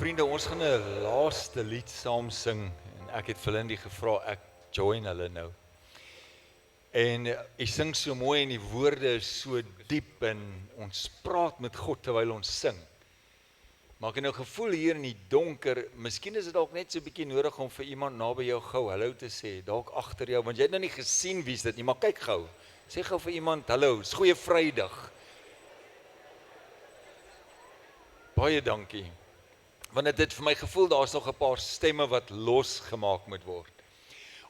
Vriende, ons gaan 'n laaste lied saam sing en ek het vir Lindy gevra, ek join hulle nou. En hy sing so mooi en die woorde is so diep en ons praat met God terwyl ons sing. Maar ek het nou gevoel hier in die donker, miskien is dit dalk net so 'n bietjie nodig om vir iemand naby jou gou hallo te sê, dalk agter jou, want jy het nou nie gesien wie's dit nie, maar kyk gou. Sê gou vir iemand, hallo, is goeie Vrydag. Baie dankie. Want dit het vir my gevoel, daar's nog 'n paar stemme wat losgemaak moet word.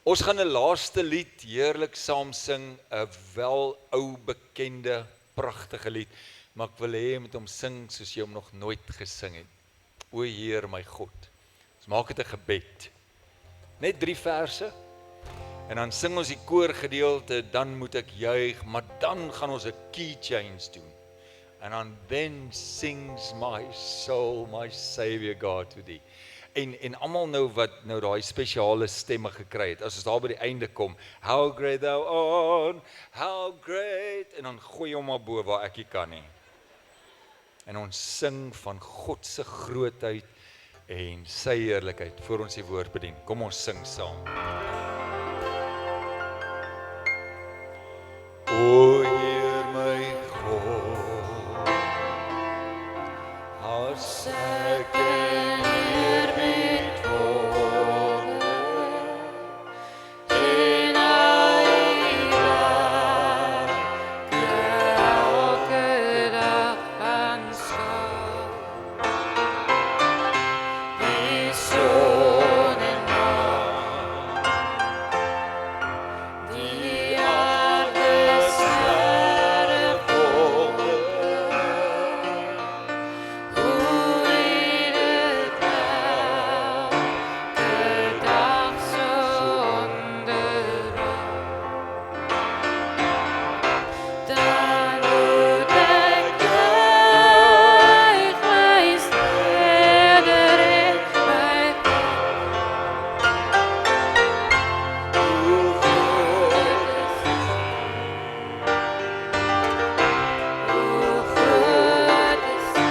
Ons gaan 'n laaste lied heerlik saam sing, 'n wel ou bekende, pragtige lied, maar ek wil hê jy moet hom sing soos jy hom nog nooit gesing het. O Heer my God. Ons maak dit 'n gebed. Net 3 verse. En dan sing ons die koorgedeelte, dan moet ek juig, maar dan gaan ons 'n key change doen. And on then sings my soul, my Savior God to thee. En almal nou wat nou daai spesiale stemme gekry het, as ons daar by die einde kom, how great thou art, how great, en dan gooi hom maar bo waar ek nie kan nie. En ons sing van God se grootheid en sy heerlikheid voor ons die woord bedien. Kom ons sing saam. O Heer my God, as ek in eerbied word, en al die werke elke dag aanskou, die son en maan, die aarde sterre wolke, hoe u dit elke dag so onderhou. Dan moet ek juig, my steder en my hoe groot is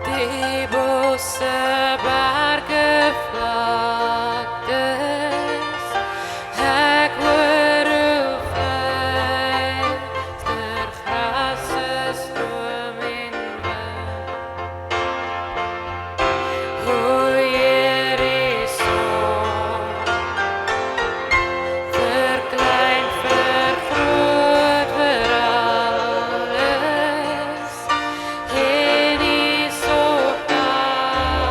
die bosse berge vlaktes, ek hoor hoe vryster grasse stroom en wind. O Heer, die son verklein, vergroot vir alles, en die so dag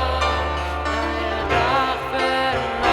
vir my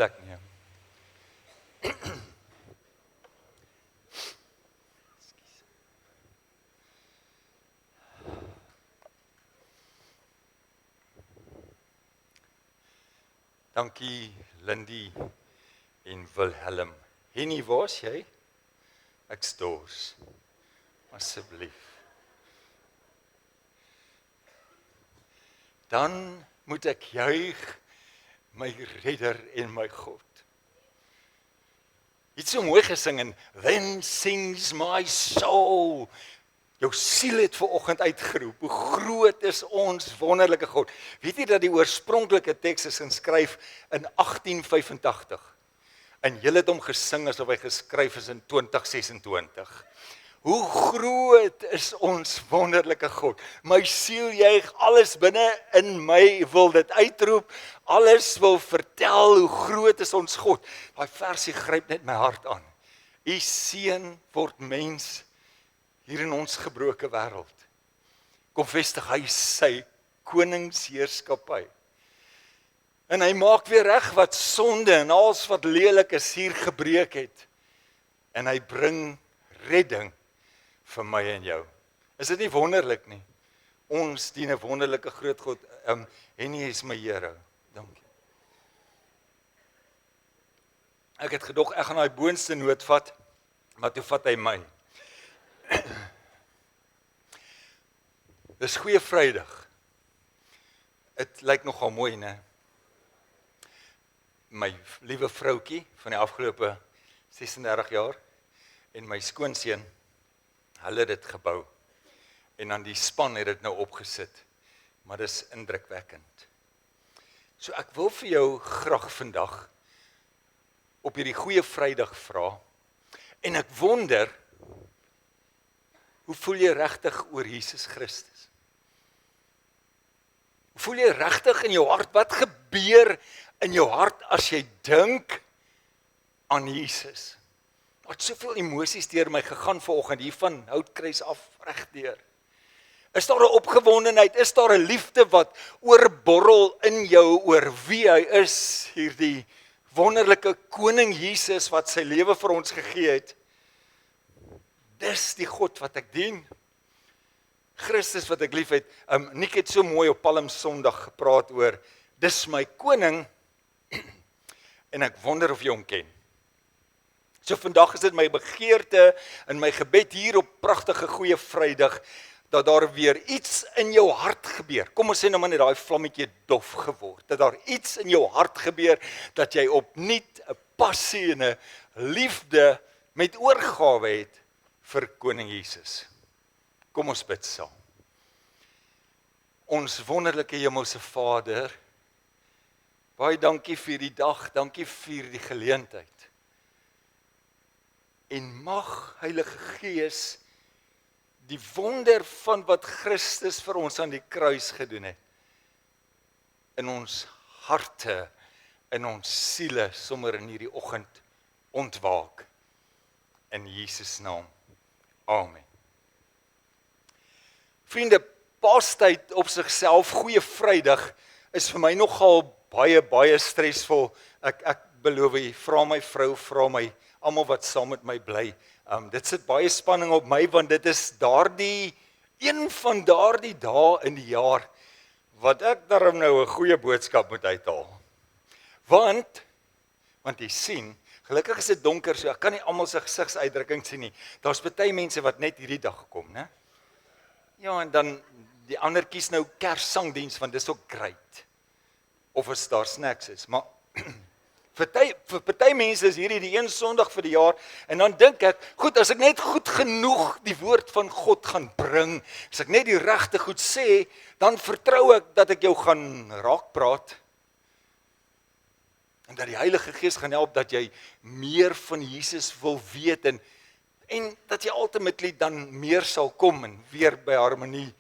plek neem. Dankie Lindy en Wilhelm. Henny, waar is jy? Ek stors. Asseblief. Dan moet ek juig, my redder en my God. Jy het so mooi gesing en then sings my soul. Jou siel het vanoggend uitgeroep. Hoe groot is ons wonderlike God. Weet jy dat die oorspronklike teks is geskryf in 1885? En julle het hom gesing asof hy geskryf is in 2026. Hoe groot is ons wonderlike God. My siel juig, alles binne in my wil dit uitroep. Alles wil vertel hoe groot is ons God. Daai versie gryp net my hart aan. U seun word mens hier in ons gebroke wêreld. Kom vestig hy sy koningsheerskappy. En hy maak weer reg wat sonde en alles wat lelik is hier gebreek het. En hy bring redding vir my en jou. Is dit nie wonderlik nie? Ons dien 'n wonderlike groot God. En hy is my Here. Dankie. Ek het gedog ek gaan daai boonste noot vat, maar toe vat hy my. Dis Goeie Vrydag. Dit lyk nogal mooi, né? My liewe vroutjie van die afgelope 36 jaar en my skoonseun, hulle het dit gebou. En dan die span het dit nou opgesit. Maar dis indrukwekkend. So ek wil vir jou graag vandag op hierdie Goeie Vrydag vra. En ek wonder, hoe voel jy regtig oor Jesus Christus? Hoe voel jy regtig in jou hart? Wat gebeur in jou hart as jy dink aan Jesus? Daar het soveel emosies deur my gegaan vanoggend, hier van Houtkruis af regdeur. Is daar 'n opgewondenheid? Is daar 'n liefde wat oorborrel in jou oor wie hy is? Hierdie wonderlike koning Jesus wat sy lewe vir ons gegee het. Dis die God wat ek dien. Christus wat ek lief het. Nick het so mooi op Palm Sondag gepraat oor, dis my koning, en ek wonder of jy hom ken. So vandag is dit my begeerte en my gebed hier op pragtige Goeie Vrydag, dat daar weer iets in jou hart gebeur. Kom ons sê nou maar net daai vlammetjie dof geword. Dat daar iets in jou hart gebeur, dat jy opnuut 'n passie en 'n liefde met oorgawe het vir koning Jesus. Kom ons bid saam. Ons wonderlike hemelse Vader, baie dankie vir die dag, dankie vir die geleentheid. En mag Heilige Gees die wonder van wat Christus vir ons aan die kruis gedoen het, in ons harte, in ons siele, sommer in hierdie oggend ontwaak. In Jesus naam. Amen. Vriende, Paastyd op sigself, Goeie Vrydag, is vir my nogal baie stresvol. Ek beloof jy, vra my vrou, vra my, almal wat saam met my bly. Dit sit baie spanning op my, want dit is een van daardie dae in die jaar, wat ek daarom nou 'n goeie boodskap moet uithaal. Want jy sien, gelukkig is dit donker, so ek kan nie almal se gesigsuitdrukking sien nie. Daar's baie mense wat net hierdie dag gekom, né? Ja, en dan die ander kies nou Kerssangdiens, want dis ook great. Of as daar snacks is, maar vir party mense is hierdie die een Sondag vir die jaar, en dan dink ek, goed, as ek net goed genoeg die woord van God gaan bring, as ek net die regte goed sê, dan vertrou ek dat ek jou gaan raakpraat, en dat die Heilige Gees gaan help, dat jy meer van Jesus wil weet, en dat jy ultimately dan meer sal kom, en weer by harmonie,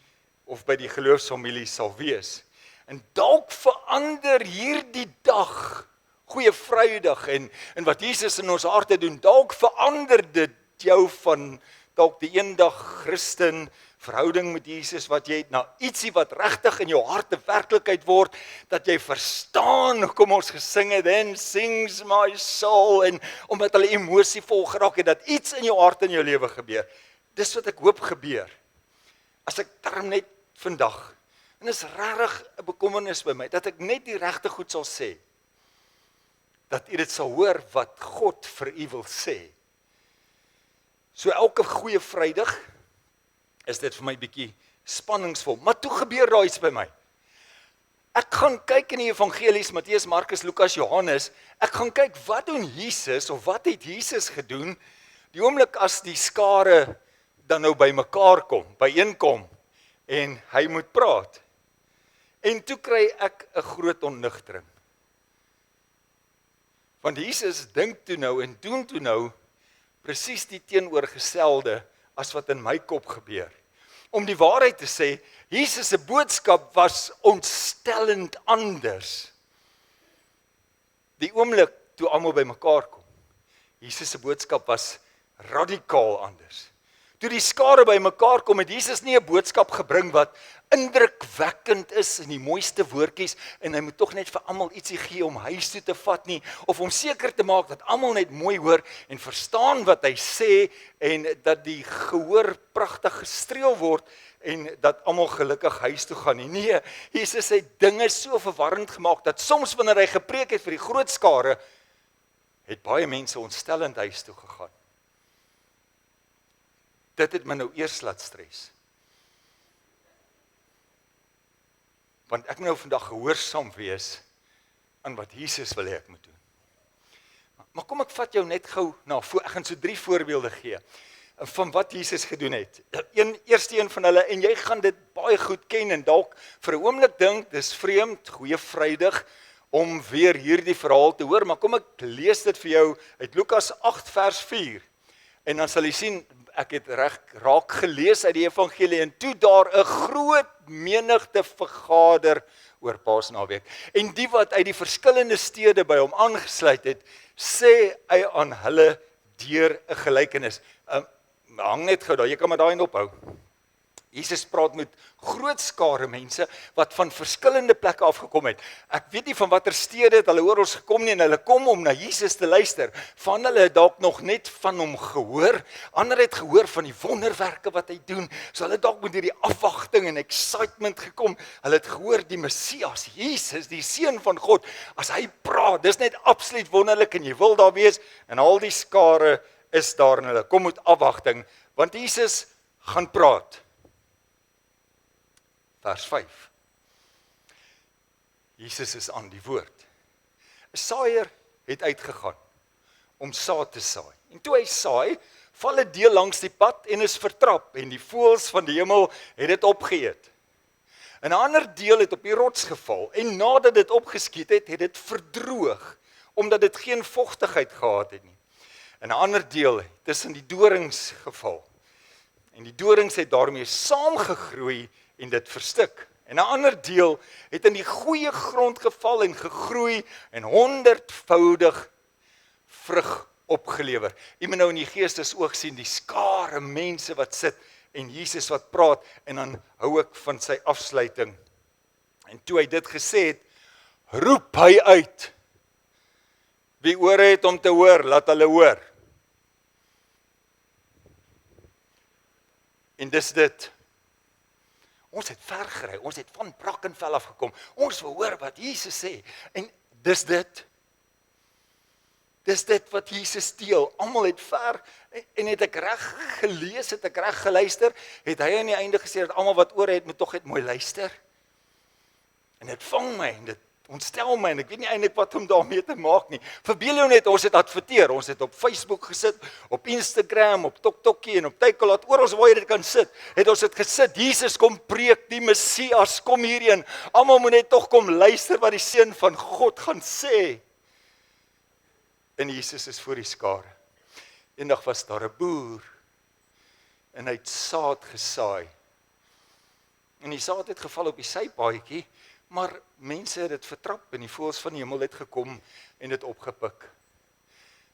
of by die geloofsfamilie sal wees. En dalk verander hierdie dag, Goeie Vrydag, en wat Jesus in ons harte doen, dalk verander dit jou van dalk die eendag Christen, verhouding met Jesus wat jy het, na ietsie wat regtig in jou hart 'n werklikheid word, dat jy verstaan, kom ons gesing het, then sings my soul, en omdat hulle emosievol geraak het, dat iets in jou hart en jou lewe gebeur. Dis wat ek hoop gebeur. As ek darm net vandag, en is regtig 'n bekommernis by my, dat ek net die regte goed sal sê, dat u dit sal hoor wat God vir u wil sê. So elke goeie Vrydag is dit vir my bietjie spanningsvol, maar toe gebeur daar iets by my. Ek gaan kyk in die evangelies, Matteus, Markus, Lukas, Johannes, ek gaan kyk wat doen Jesus, of wat het Jesus gedoen, die oomblik as die skare dan nou by mekaar kom, byeenkom, en hy moet praat. En toe kry ek 'n groot onnigtering. Want Jesus dink toe nou en doen toe nou presies die teenoorgestelde as wat in my kop gebeur. Om die waarheid te sê, Jesus se boodskap was ontstellend anders. Die oomblik toe almal by mekaar kom. Jesus se boodskap was radikaal anders. Toe die skare by mekaar kom, het Jesus nie 'n boodskap gebring wat indrukwekkend is in die mooiste woordjies, en hy moet tog net vir almal ietsie gee om huis toe te vat nie, of om seker te maak dat almal net mooi hoor en verstaan wat hy sê, en dat die gehoor pragtig gestreel word, en dat almal gelukkig huis toe gaan nie. Nee, Jesus het dinge so verwarrend gemaak, dat soms wanneer hy gepreek het vir die groot skare, het baie mense ontstellend huis toe gegaan. Dit het my nou eers laat stres. Want ek moet nou vandag gehoorsaam wees aan wat Jesus wil hê ek moet doen. Maar kom ek vat jou net gou na, ek gaan so 3 voorbeelde gee van wat Jesus gedoen het. Eerste een van hulle, en jy gaan dit baie goed ken, en dalk vir 'n oomblik dink, dis vreemd, goeie Vrydag, om weer hierdie verhaal te hoor, maar kom ek lees dit vir jou uit Lukas 8 vers 4, en dan sal jy sien, ek het raak gelees uit die evangelie, en toe daar 'n groot menigte vergader oor Paasnaweek. En die wat uit die verskillende stede by hom aangesluit het, sê hy aan hulle deur 'n gelykenis. Hang net gou daar, jy kan maar daarin ophou. Jesus praat met groot skare mense wat van verskillende plekke afgekom het. Ek weet nie van watter stede het hulle oor gekom nie, en hulle kom om na Jesus te luister. Van hulle het dalk nog net van hom gehoor, ander het gehoor van die wonderwerke wat hy doen, so hulle dalk met hierdie afwagting en excitement gekom. Hulle het gehoor die Messias, Jesus, die Seun van God, as hy praat, dis net absoluut wonderlik, en jy wil daar wees, en al die skare is daar, en hulle kom met afwagting, want Jesus gaan praat. Vers 5. Jesus is aan die woord. 'n Saaier het uitgegaan om saad te saai. En toe hy saai, val 'n deel langs die pad en is vertrap, en die voëls van die hemel het dit opgeëet. 'n ander deel het op die rots geval, en nadat dit opgeskiet het, het dit verdroog, omdat dit geen vogtigheid gehad het nie. 'n ander deel het tussen die dorings geval, en die dorings het daarmee saamgegroei en dit verstik. En 'n ander deel het in die goeie grond geval en gegroei en 100voudig vrug opgelewer. Jy moet nou in die geestesoog sien die skare mense wat sit en Jesus wat praat, en dan hou ek van sy afsluiting. En toe hy dit gesê het, roep hy uit. Wie ore het om te hoor, laat hulle hoor. En dis dit. Ons het ver gery, ons het van Brackenfell afgekom, ons wil hoor wat Jesus sê, en dis dit. Dis dit wat Jesus deel, almal het ver, en het ek reg gelees, het ek reg geluister, het hy aan die einde gesê, dat almal wat oor het, moet tog net mooi luister. En dit vang my, en dit ontstel my, en ek weet nie eintlik wat om daarmee te maak nie. Verbeel jou net, ons het adverteer, ons het op Facebook gesit, op Instagram, op TikTokie en op Takealot, oral waar jy dit kan sit, het ons dit gesit, Jesus kom preek, die Messias, kom hierheen, almal moet net tog kom luister wat die Seun van God gaan sê. En Jesus is voor die skare. Eendag was daar 'n boer, en hy het saad gesaai. En die saad het geval op die sypaadjie, maar mense het dit vertrap, en die voëls van die hemel het gekom en dit opgepik.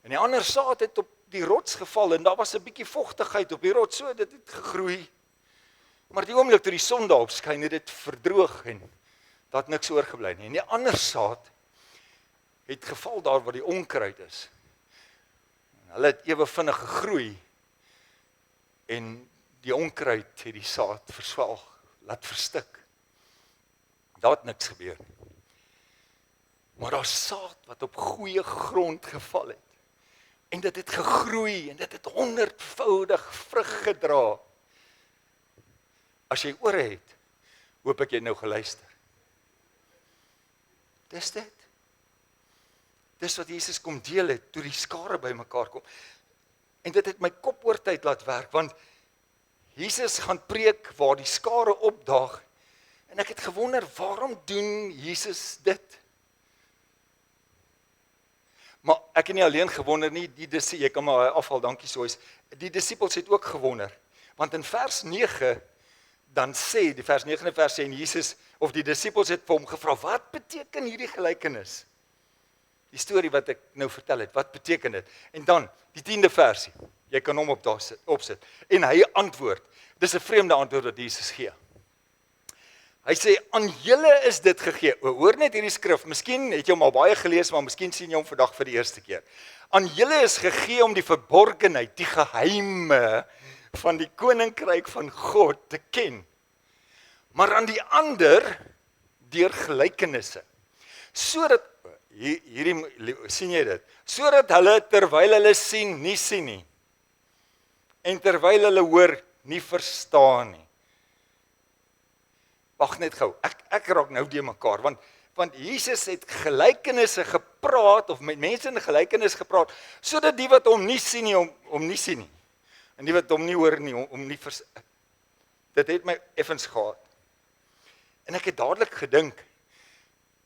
En die ander saad het op die rots geval, en daar was 'n bietjie vogtigheid op die rots, so dit het gegroei. Maar die oomblik toe die son daarop skyn, het dit verdroog en daar het niks oorgebly nie. En die ander saad het geval daar waar die onkruid is. Hulle het ewe vinnig gegroei en die onkruid het die saad verswelg, laat verstik. Daar het niks gebeur nie. Maar daar saad wat op goeie grond geval het. En dit het gegroei en dit het 100voudig vrug gedra. As jy ore het, hoop ek jy nou geluister. Dis dit. Dis wat Jesus kom deel het, toe die skare by mekaar kom. En dit het my kop oor tyd laat werk, want Jesus gaan preek waar die skare opdaag, en ek het gewonder, waarom doen Jesus dit? Maar ek het nie alleen gewonder nie, jy kan maar afval, dankie Soys, die disippels het ook gewonder, want in vers 9, dan sê, die vers 9 vers sê, en Jesus, of die disippels het vir hom gevra, wat beteken hierdie gelykenis? Die storie wat ek nou vertel het, wat beteken dit? En dan, die 10de versie, jy kan hom opsit, en hy antwoord, dis 'n vreemde antwoord wat Jesus gee. Hy sê, aan julle is dit gegee. Hoor net hierdie skrif, miskien het jy hom al baie gelees, maar miskien sien jy hom vandag vir die eerste keer. Aan julle is gegee om die verborgenheid, die geheime van die koninkryk van God te ken. Maar aan die ander, deur gelykenisse. Sodat, sien jy dit? Sodat hulle terwyl hulle sien, nie sien nie. En terwyl hulle hoor, nie verstaan nie. Wag net gou, ek raak nou die mekaar, want Jesus het gelykenisse gepraat, of met mense in gelykenis gepraat, sodat die wat hom nie sien nie, om nie sien nie. En die wat hom nie hoor nie, om nie verstaan. Dit het my effens gehad. En ek het dadelik gedink,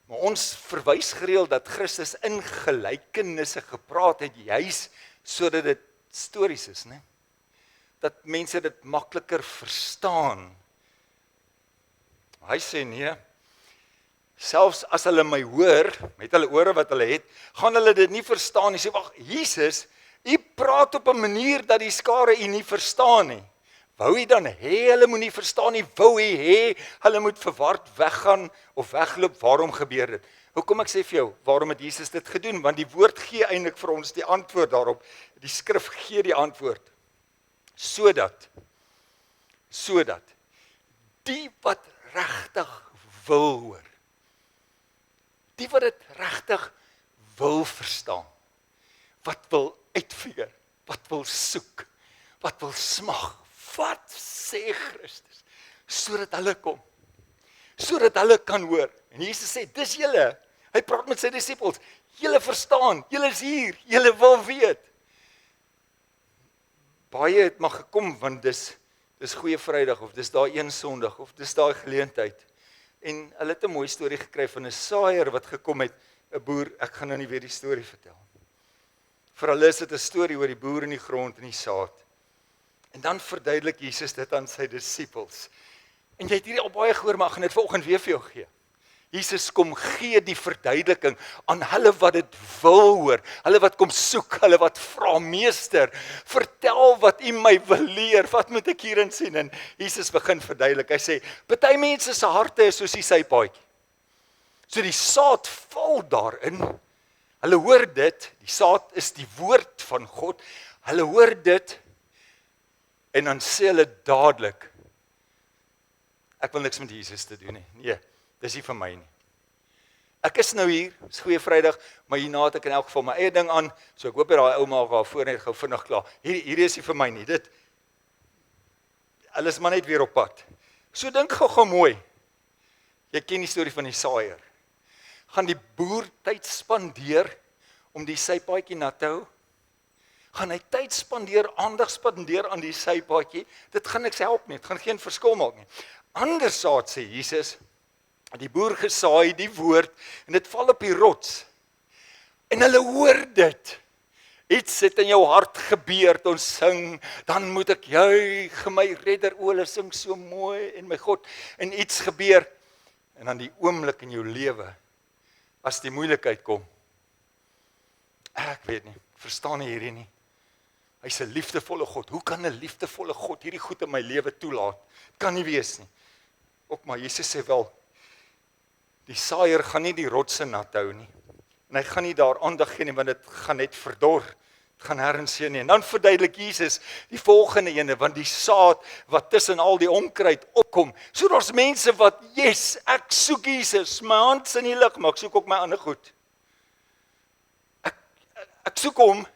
maar ons verwys gereeld dat Christus in gelykenisse gepraat het, juis sodat dit stories is, né? Dat mense dit makliker verstaan. Hy sê nee, selfs as hulle my hoor, met hulle ore wat hulle het, gaan hulle dit nie verstaan nie. Sê, wag, Jesus, u praat op 'n manier dat die skare u nie verstaan nie. Wou u dan hê hulle moet nie verstaan nie, wou u hê hulle moet verward weggaan of wegloop, waarom gebeur dit? Hoekom ek sê vir jou, waarom het Jesus dit gedoen? Want die woord gee eintlik vir ons die antwoord daarop. Die skrif gee die antwoord. Sodat die wat regtig wil hoor, die wat dit regtig wil verstaan, wat wil uitfigure, wat wil soek, wat wil smag, wat sê Christus, sodat hulle kom, sodat hulle kan hoor. En Jesus sê, dis julle, hy praat met sy disippels, julle verstaan, julle is hier, julle wil weet. Baie het maar gekom, want dis Goeie Vrydag, of dis daai een Sondag, of dis daai geleentheid. En hulle het 'n mooi storie gekry van 'n saaier wat gekom het, 'n boer, ek gaan nou nie weer die storie vertel. Vir hulle is dit 'n storie oor die boer in die grond en die saad. En dan verduidelik Jesus dit aan sy disippels. En jy het hierdie al baie gehoor, maar ek gaan dit vanoggend weer vir jou gee. Jesus kom gee die verduideliking aan hulle wat dit wil hoor, hulle wat kom soek, hulle wat vra, meester, vertel wat u my wil leer, wat moet ek hierin sien? En Jesus begin verduidelik, hy sê, party mense se harte is soos die sypaadjie. So die saad val daarin, hulle hoor dit, die saad is die woord van God, hulle hoor dit, en dan sê hulle dadelik, ek wil niks met Jesus te doen nie, nee, dis nie vir my nie. Ek is nou hier, dis Goeie Vrydag, maar hierna het ek in elk geval my eie ding aan, so ek hoop dat daai ouma daar voor net gou vinnig klaar. Hierdie is nie vir my nie, hulle is maar net weer op pad. So dink gou mooi, jy ken die storie van die saaier. Gaan die boer tyd spandeer om die sypaadjie nat te hou? Gaan hy tyd spandeer, aandag spandeer aan die sypaadjie? Dit gaan niks help nie, dit gaan geen verskil maak nie. Andersaad sê Jesus, die boer gesaai die woord, en dit val op die rots, en hulle hoor dit, iets het in jou hart gebeur, ons sing, dan moet ek juig, my redder, hulle sing so mooi, en my God, en iets gebeur, en dan die oomblik in jou lewe, as die moeilikheid kom, ek weet nie, verstaan nie hierdie nie, Hy's 'n liefdevolle God. Hoe kan 'n liefdevolle God hierdie goed in my lewe toelaat? Kan nie wees nie. Ook maar Jesus sê wel, die saaier gaan nie die rotse nat hou nie. En hy gaan nie daar aandag gee nie, want dit gaan net verdor. Dit gaan herseën nie. En dan verduidelik Jesus die volgende ene, want die saad wat tussen al die onkruid opkom. So daar's mense wat, yes, ek soek Jesus, my hand's in die lug, maar ek soek ook my ander goed. Ek soek hom,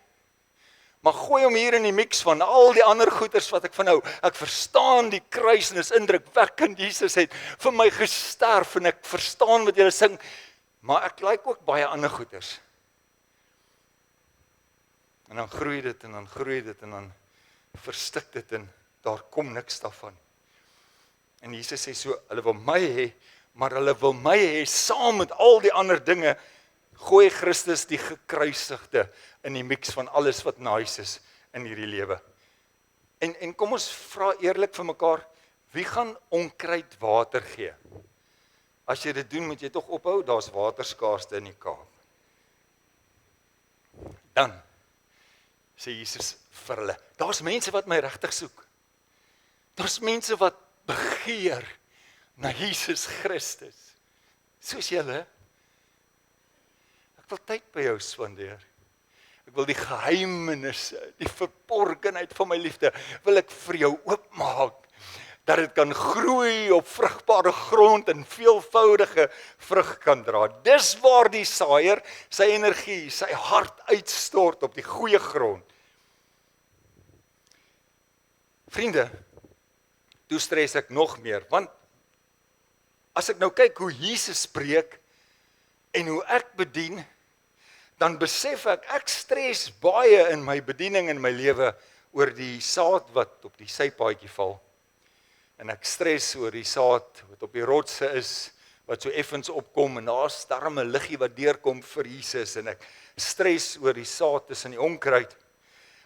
maar gooi hom hier in die mix van al die ander goeders wat ek van hou. Ek verstaan die kruis en is indrukwekkend. Jesus het vir my gesterf en ek verstaan wat julle sing, maar ek like ook baie ander goeders. En dan groei dit en dan groei dit en dan verstik dit en daar kom niks daarvan. En Jesus sê so, hulle wil my hê, maar hulle wil my hê saam met al die ander dinge. Gooi Christus die gekruisigde in die mix van alles wat nice is in hierdie lewe. En kom ons vra eerlik vir mekaar, wie gaan onkruid water gee? As jy dit doen, moet jy tog ophou, daar's waterskaarste in die Kaap. Dan sê Jesus vir hulle, daar's mense wat my regtig soek. Daar's mense wat begeer na Jesus Christus. Soos julle. Ek wil tyd by jou spandeer. Ek wil die geheimenisse, die verborgenheid van my liefde, wil ek vir jou oopmaak, dat dit kan groei op vrugbare grond en veelvoudige vrug kan dra. Dis waar die saaier sy energie, sy hart uitstort op die goeie grond. Vriende, toe stres ek nog meer, want as ek nou kyk hoe Jesus spreek en hoe ek bedien, dan besef ek stres baie in my bediening in my lewe oor die saad wat op die sypaadjie val. En ek stres oor die saad wat op die rotse is, wat so effens opkom en daar's darm 'n liggie wat deurkom vir Jesus en ek stres oor die saad tussen die onkruid.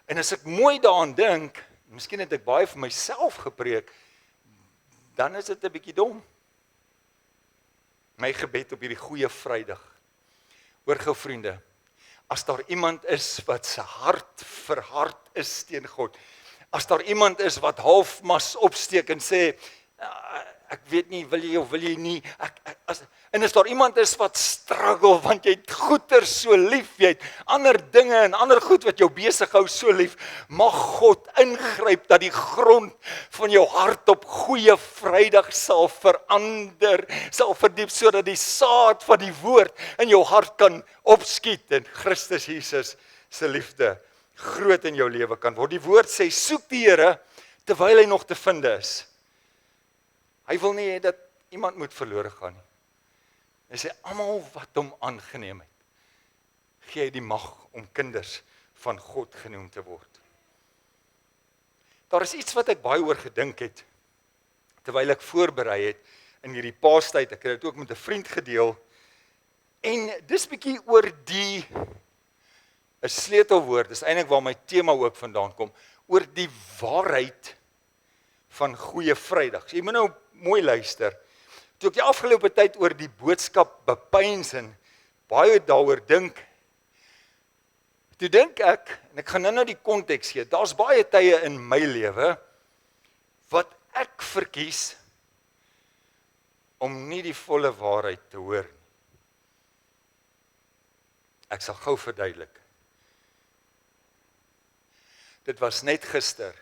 En as ek mooi daaraan dink, miskien het ek baie vir myself gepreek, dan is dit 'n bietjie dom. My gebed op hierdie goeie Vrydag. Hoor gou vriende, as daar iemand is wat sy hart verhard is teen God, as daar iemand is wat halfmas opsteek en sê, ek weet nie, wil jy of wil jy nie, en as daar iemand is wat struggle, want jy het goeder so lief, jy het ander dinge en ander goed wat jou besig hou so lief, mag God ingryp dat die grond van jou hart op goeie Vrydag sal verander, sal verdiep, sodat die saad van die woord in jou hart kan opskiet en Christus Jesus se liefde groot in jou lewe kan word. Die woord sê, soek die Here terwyl hy nog te vind is. Hy wil nie hê dat iemand moet verlore gaan nie. Hy sê, almal wat hom aangeneem het, gee hy die mag om kinders van God genoem te word. Daar is iets wat ek baie oor gedink het, terwyl ek voorberei het in hierdie paastyd, ek het dit ook met 'n vriend gedeel, en dis bietjie oor 'n sleutelwoord, dis eintlik waar my tema ook vandaan kom, oor die waarheid van goeie Vrydag. So, jy moet nou mooi luister. Toe ek die afgelope tyd oor die boodskap bepeins en baie daaroor dink, toe dink ek, en ek gaan nou die konteks gee, daar's baie tye in my lewe wat ek verkies om nie die volle waarheid te hoor nie. Ek sal gou verduidelik. Dit was net gister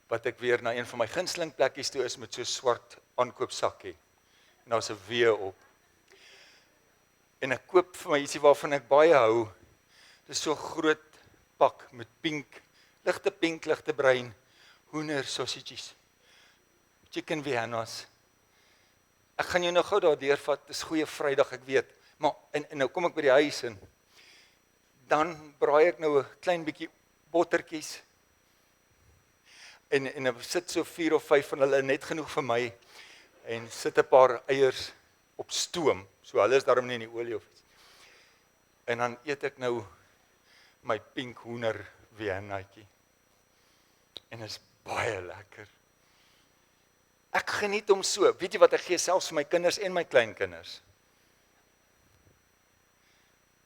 wat ek weer na een van my gunsteling plekkies toe is met so swart aankoopsakkie. En daar's 'n W op. En ek koop vir my ietsie waarvan ek baie hou. Dis so 'n groot pak met pink, ligte bruin, hoender sausages. Chicken Viennas. Ek gaan jou nou gou daardeur vat. Dis goeie Vrydag, ek weet. Maar en nou kom ek by die huis en dan braai ek nou 'n klein bietjie bottertjies. En ek sit so 4 of 5 van hulle, net genoeg vir my, en sit 'n paar eiers op stoom, so hulle is daarom nie in die olie of iets. En dan eet ek nou my pink hoender Viennaatjie. En is baie lekker. Ek geniet hom so. Weet jy wat, ek gee selfs vir my kinders en my kleinkinders.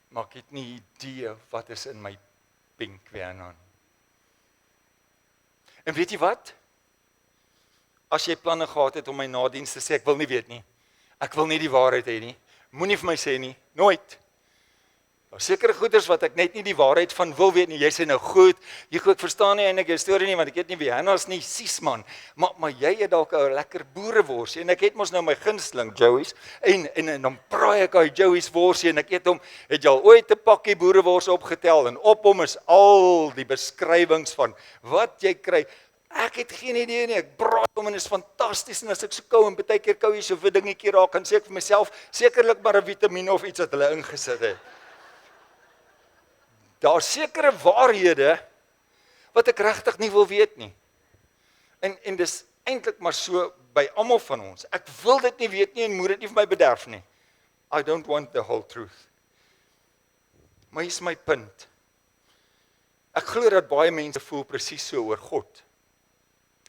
Maar ek het nie idee wat is in my pink Vienna nie. En weet jy wat? As jy planne gehad het om my nadiens te sê, ek wil nie weet nie. Ek wil nie die waarheid hê nie. Moenie vir my sê nie, nooit. Daar sekere goeders wat ek net nie die waarheid van wil weet nie. Jy sê nou goed, ek verstaan nie eintlik jou storie nie, want ek weet nie wie Hannah's nie, sies man. Maar jy het dalk 'n lekker boereworsie en ek het mos nou my gunsteling Joey's en dan praai ek uit Joey's worsie en ek eet hom. Het jy al ooit 'n pakkie boerewors opgetel en op hom is al die beskrywings van wat jy kry. Ek het geen idee nie, ek braai hom en is fantasties en as ek so kou en baie keer kou jy so 'n dingetjie raak, kan sê ek vir myself sekerlik maar 'n vitamiene of iets wat hulle ingesit het. Daar sekere waarhede wat ek regtig nie wil weet nie. En dis eintlik maar so by almal van ons. Ek wil dit nie weet nie en moet dit nie vir my bederf nie. I don't want the whole truth. Maar hier is my punt. Ek glo dat baie mense voel presies so oor God.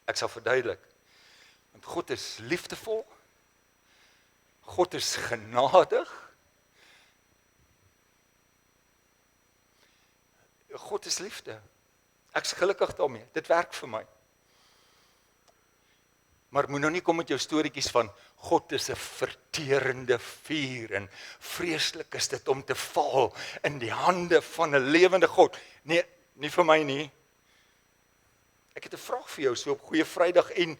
Ek sal verduidelik. Want God is liefdevol. God is genadig. God is liefde. Ek is gelukkig daarmee. Dit werk vir my. Maar moet nou nie kom met jou storieetjies van God is 'n verterende vuur en vreeslik is dit om te val in die hande van 'n lewende God. Nee, nie vir my nie. Ek het 'n vraag vir jou so op Goeie Vrydag en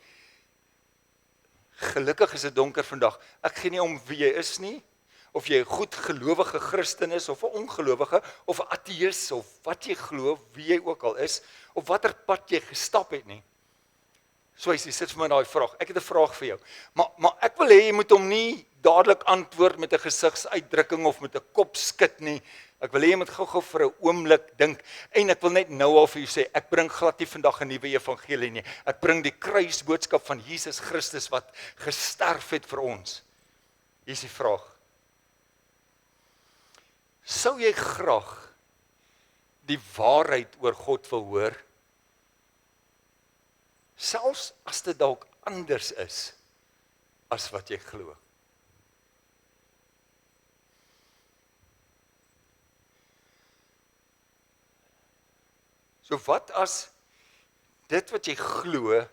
gelukkig is dit donker vandag. Ek gee nie om wie jy is nie, of jy 'n goed gelowige Christen is of 'n ongelowige of 'n ateïs of wat jy glo, wie jy ook al is, of watter pad jy gestap het nie. So hy sit vir my daai vraag. Ek het 'n vraag vir jou. Maar ek wil hê jy moet hom nie dadelik antwoord met 'n gesigsuitdrukking of met 'n kopskud nie. Ek wil hê jy moet gou-gou vir 'n oomblik dink en ek wil net nou al vir jou sê, ek bring glad nie vandag 'n nuwe evangelie nie. Ek bring die kruisboodskap van Jesus Christus wat gesterf het vir ons. Hier is die vraag. Sou jy graag die waarheid oor God wil hoor? Selfs as dit dalk anders is as wat jy glo. So wat as dit wat jy glo,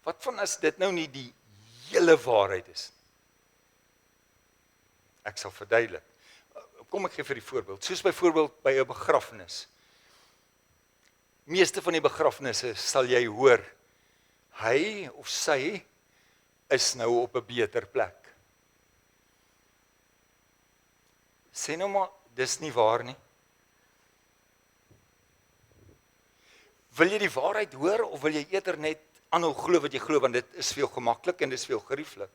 wat van as dit nou nie die hele waarheid is? Ek sal verduidelik. Kom ek gee vir die voorbeeld. Soos byvoorbeeld by 'n begrafnis. Meeste van die begrafnisse sal jy hoor, hy of sy is nou op 'n beter plek. Sê nou maar, dis nie waar nie. Wil jy die waarheid hoor of wil jy eerder net aanhou glo wat jy glo, want dit is veel gemaklik en dit is veel gerieflik?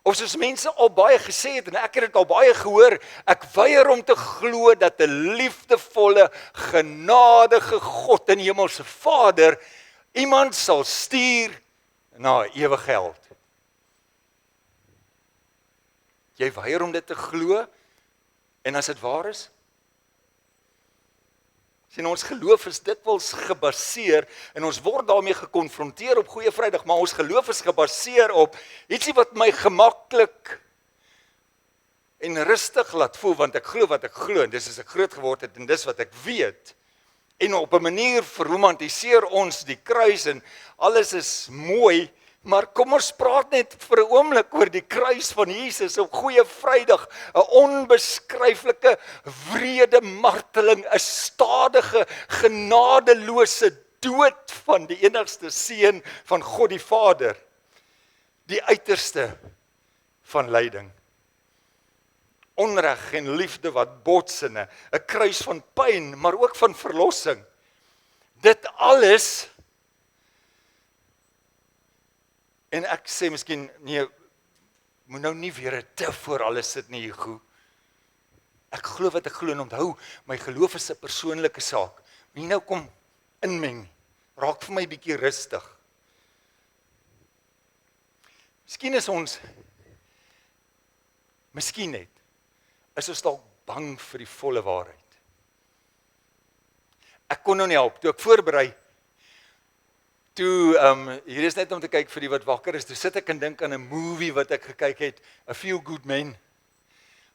Of soos mense al baie gesê het, en ek het dit al baie gehoor, ek weier om te glo dat 'n liefdevolle, genadige God en Hemelse Vader iemand sal stuur na ewige held. Jy weier om dit te glo, en as dit waar is? Sien, ons geloof is dikwels gebaseer, en ons word daarmee gekonfronteer op Goeie Vrydag, maar ons geloof is gebaseer op ietsie wat my gemaklik en rustig laat voel, want ek glo wat ek glo, en dis as ek groot geword het, en dis wat ek weet. En op 'n manier verromantiseer ons die kruis, en alles is mooi, maar kom ons praat net vir 'n oomblik oor die kruis van Jesus op Goeie Vrydag, 'n onbeskryflike wrede marteling, 'n stadige, genadeloose dood van die enigste seun van God die Vader, die uiterste van lyding. Onreg en liefde wat bots in 'n kruis van pyn, maar ook van verlossing. Dit alles. En ek sê miskien, nee, moet nou nie weer 'n te voor alles sit nie, Hugo. Ek glo wat ek glo en onthou, my geloof is 'n persoonlike saak. Wie nou kom inmeng, raak vir my bietjie rustig. Miskien is ons, miskien net, is ons dalk bang vir die volle waarheid. Ek kon nou nie help, toe ek voorberei, hier is net om te kyk vir die wat wakker is, toe sit ek en dink aan 'n movie wat ek gekyk het, A Few Good Men,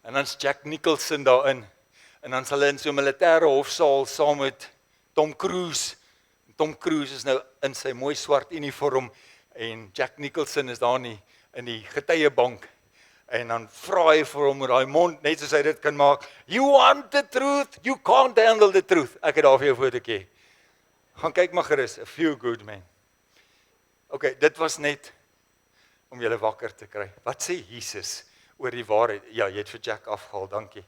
en dan's Jack Nicholson daarin, en dan sal hy in so 'n militêre hofsaal saam met Tom Cruise. Tom Cruise is nou in sy mooi swart uniform en Jack Nicholson is daar in die getuiebank. En dan vra hy vir hom met daai mond net soos hy dit kan maak. You want the truth, you can't handle the truth. Ek het daar vir jou fotootjie. Gaan kyk maar gerus, a few good men. Okay, dit was net om julle wakker te kry. Wat sê Jesus oor die waarheid? Ja, jy het vir Jack afgehaal, dankie.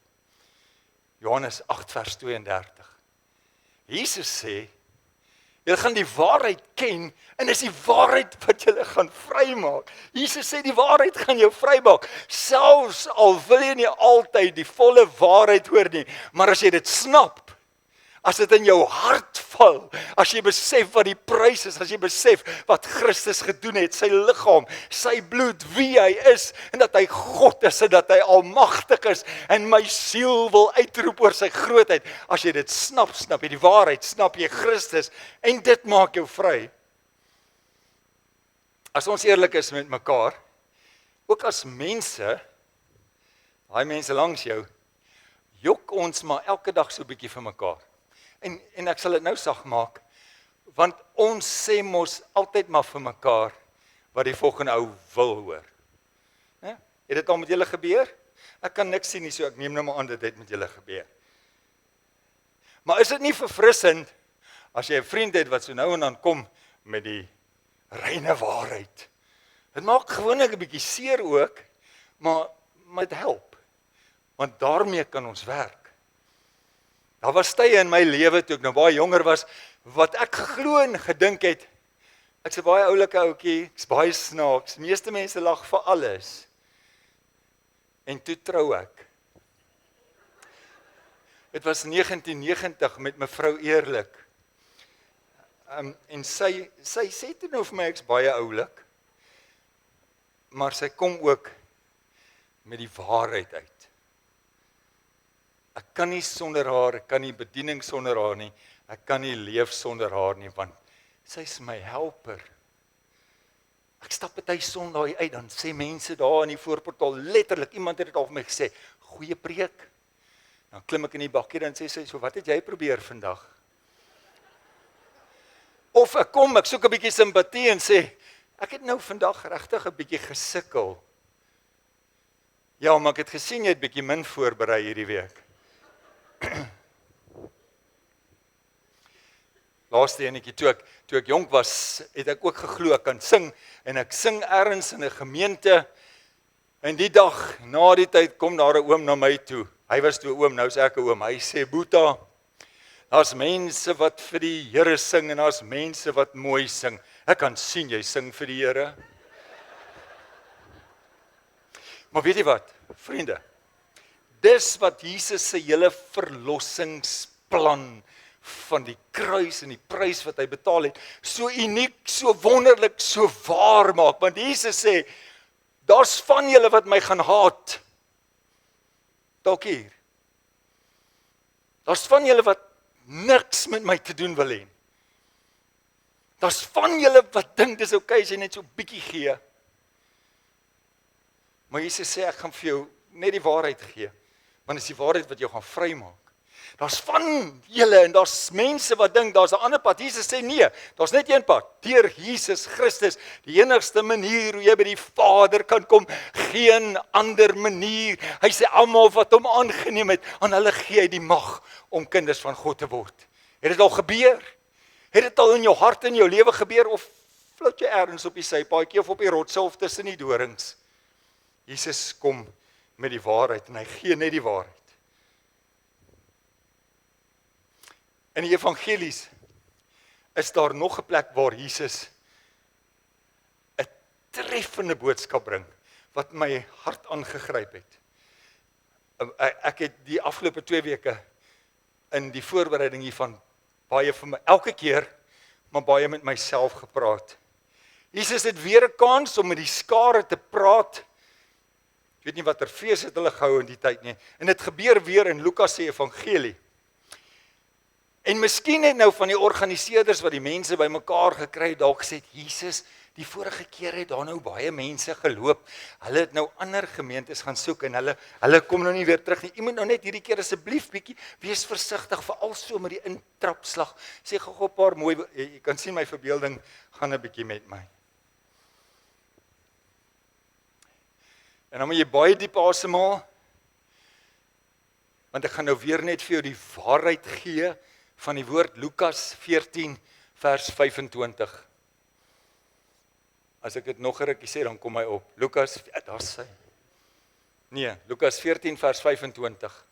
Johannes 8 vers 32. Jesus sê, julle gaan die waarheid ken en is die waarheid wat julle gaan vrymaak. Jesus sê die waarheid gaan jou vrymaak. Selfs al wil jy nie altyd die volle waarheid hoor nie, maar as jy dit snap, as dit in jou hart val, as jy besef wat die prys is, as jy besef wat Christus gedoen het, sy liggaam, sy bloed, wie hy is, en dat hy God is, en dat hy almagtig is, en my siel wil uitroep oor sy grootheid, as jy dit snap jy die waarheid, snap jy Christus, en dit maak jou vry. As ons eerlik is met mekaar, ook as mense, daai mense langs jou, jok ons maar elke dag so 'n bietjie vir mekaar. En ek sal dit nou sag maak, want ons sê mos altyd maar vir mekaar wat die volgende ou wil hoor. Het dit al met julle gebeur? Ek kan niks sien nie, so ek neem nou maar aan dit het met julle gebeur. Maar is dit nie verfrissend, as jy 'n vriend het wat so nou en dan kom met die reine waarheid? Dit maak gewoonlik 'n bietjie seer ook, maar dit help, want daarmee kan ons werk. Daar was tye in my lewe toe ek nou baie jonger was, wat ek geglo en gedink het, ek's 'n baie oulike ouetjie, ek's baie snaaks, meeste mense lag vir alles. En toe trou ek. Dit was 1990 met mevrou Eerlik. En sy sê toe nou vir my, ek's baie oulik, maar sy kom ook met die waarheid uit. Ek kan nie sonder haar, ek kan nie bediening sonder haar nie, ek kan nie leef sonder haar nie, want sy is my helper. Ek stap party Sondag uit, dan sê mense daar in die voorportaal, letterlik, iemand het dit al vir my gesê, goeie preek. Dan klim ek in die bakkie, dan sê sy, so wat het jy probeer vandag? Of ek soek 'n bietjie simpatie en sê, ek het nou vandag regtig 'n bietjie gesukkel. Ja, maar ek het gesien jy het bietjie min voorberei hierdie week. Laaste enetjie, toe ek jonk was, het ek ook geglo ek kan sing, en ek sing ergens in 'n gemeente, en die dag, na die tyd, kom daar 'n oom na my toe. Hy was toe 'n oom, nou is ek 'n oom. Hy sê, Boeta, daar's mense wat vir die Here sing, en daar's mense wat mooi sing. Ek kan sien, jy sing vir die Here. Maar weet jy wat, vriende, dis wat Jesus se hele verlossingsplan van die kruis en die prys wat hy betaal het, so uniek, so wonderlik, so waar maak. Want Jesus sê, daar's van julle wat my gaan haat. Dalk hier. Daar's van julle wat niks met my te doen wil hê. Daar's van julle wat dink dis okay as jy net so bietjie gee. Maar Jesus sê, ek gaan vir jou net die waarheid gee, want dis die waarheid wat jou gaan vrymaak. Daar's van julle, en daar's mense wat dink, daar's 'n ander pad. Jesus sê, nee, daar's net een pad, deur Jesus Christus, die enigste manier hoe jy by die Vader kan kom, geen ander manier. Hy sê, almal wat hom aangeneem het, aan hulle gee hy die mag om kinders van God te word. Het dit al gebeur? Het dit al in jou hart en jou lewe gebeur, of float jy ergens op die sypaadjie, of op die rotse, of tussen die dorings? Jesus kom met die waarheid, en hy gee net die waarheid. In die evangelies is daar nog 'n plek waar Jesus 'n treffende boodskap bring, wat my hart aangegryp het. Ek het die afgelope 2 weke in die voorbereiding hiervan baie vir my, elke keer, maar baie met myself gepraat. Jesus het weer 'n kans om met die skare te praat. Ek weet nie watter fees het hulle gehou in die tyd nie. En dit gebeur weer in Lukas se evangelie. En miskien het nou van die organiseerders wat die mense bymekaar gekry het, dalk gesê, Jesus, Die vorige keer het daar nou baie mense geloop. Hulle het nou ander gemeentes gaan soek en hulle kom nou nie weer terug nie. Jy moet nou net hierdie keer asseblief bietjie wees versigtig, veral so met die intrapslag. Sê gou 'n paar mooi, jy kan sien my verbeelding gaan 'n bietjie met my. En dan moet jy baie diep asemhaal. Want ek gaan nou weer net vir jou die waarheid gee van die woord Lukas 14 vers 25. As ek dit nog 'n rukkie sê, dan kom hy op. Lukas, daar's sy. Nee, Lukas 14 vers 25.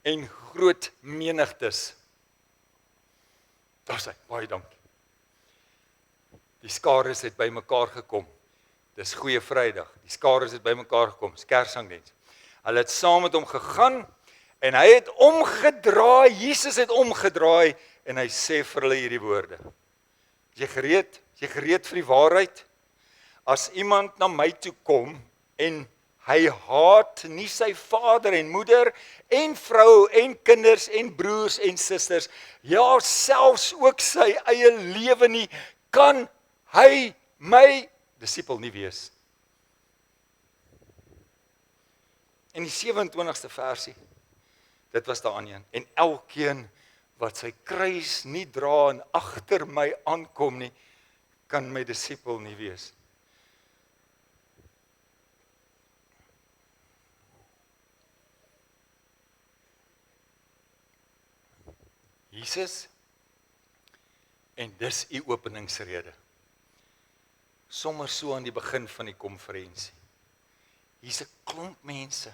En groot menigtes. Daar's hy, baie dankie. Die skares het bymekaar gekom. Dis Goeie Vrydag. Die skares het bymekaar gekom. Dis Kersangdiens. Hulle het saam met hom gegaan en hy het omgedraai. Jesus het omgedraai en hy sê vir hulle hierdie woorde. Is jy gereed? Is jy gereed vir die waarheid? As iemand na my toe kom en hy haat nie sy vader en moeder en vrou en kinders en broers en susters, ja selfs ook sy eie lewe nie, kan hy my disipel nie wees. En die 27ste versie, dit was daaraan een, en elkeen wat sy kruis nie dra en agter my aankom nie, kan my disipel nie wees. Jesus, en dis u openingsrede. Sommer so aan die begin van die konferensie. Hier's 'n klomp mense.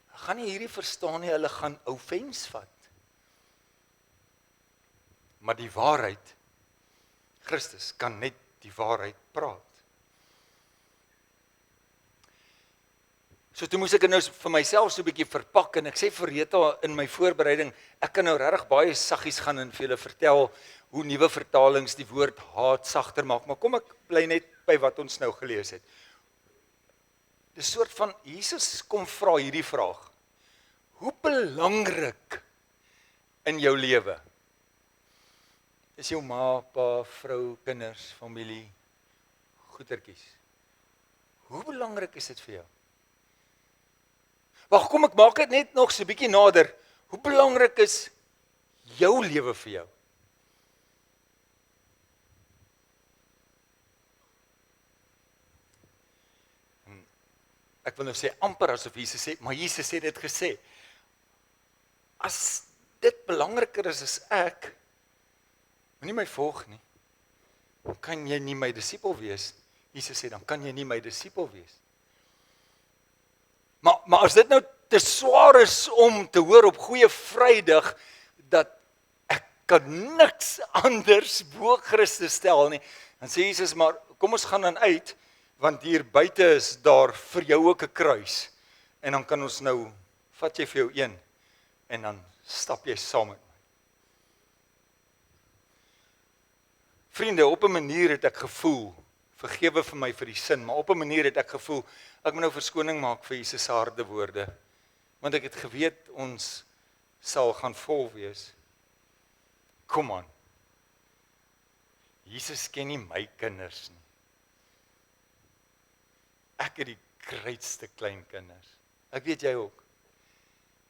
Hulle gaan nie hierdie verstaan nie, hulle gaan offens vat. Maar die waarheid, Christus kan net die waarheid praat. So toe moes ek nou vir myself so 'n bietjie verpak en ek sê vir Rita in my voorbereiding, ek kan nou regtig baie saggies gaan en vir julle vertel hoe nuwe vertalings die woord haat sagter maak, maar kom ek bly net by wat ons nou gelees het. Dis soort van, Jesus kom vra hierdie vraag. Hoe belangrik in jou lewe is jou ma, pa, vrou, kinders, familie, goetertjies? Hoe belangrik is dit vir jou? Wag, kom ek maak dit net nog so 'n bietjie nader. Hoe belangrik is jou lewe vir jou? Ek wil nou sê amper asof Jesus sê, maar Jesus het dit gesê. As dit belangriker is as ek, moenie my volg nie. Dan kan jy nie my disipel wees. Jesus sê, dan kan jy nie my disipel wees. Maar as dit nou te swaar is om te hoor op Goeie Vrydag, dat ek kan niks anders bo Christus stel nie, dan sê Jesus, maar kom ons gaan dan uit, want hier buite is daar vir jou ook 'n kruis, en dan kan ons nou, vat jy vir jou een, en dan stap jy saam met my. Vriende, op 'n manier het ek gevoel, vergewe vir my vir die sin, maar op 'n manier het ek gevoel, ek moet nou verskoning maak vir Jesus se harde woorde, want ek het geweet, ons sal gaan vol wees. Kom aan, Jesus ken nie my kinders nie. Ek het die grootste kleinkinders. Ek weet jy ook.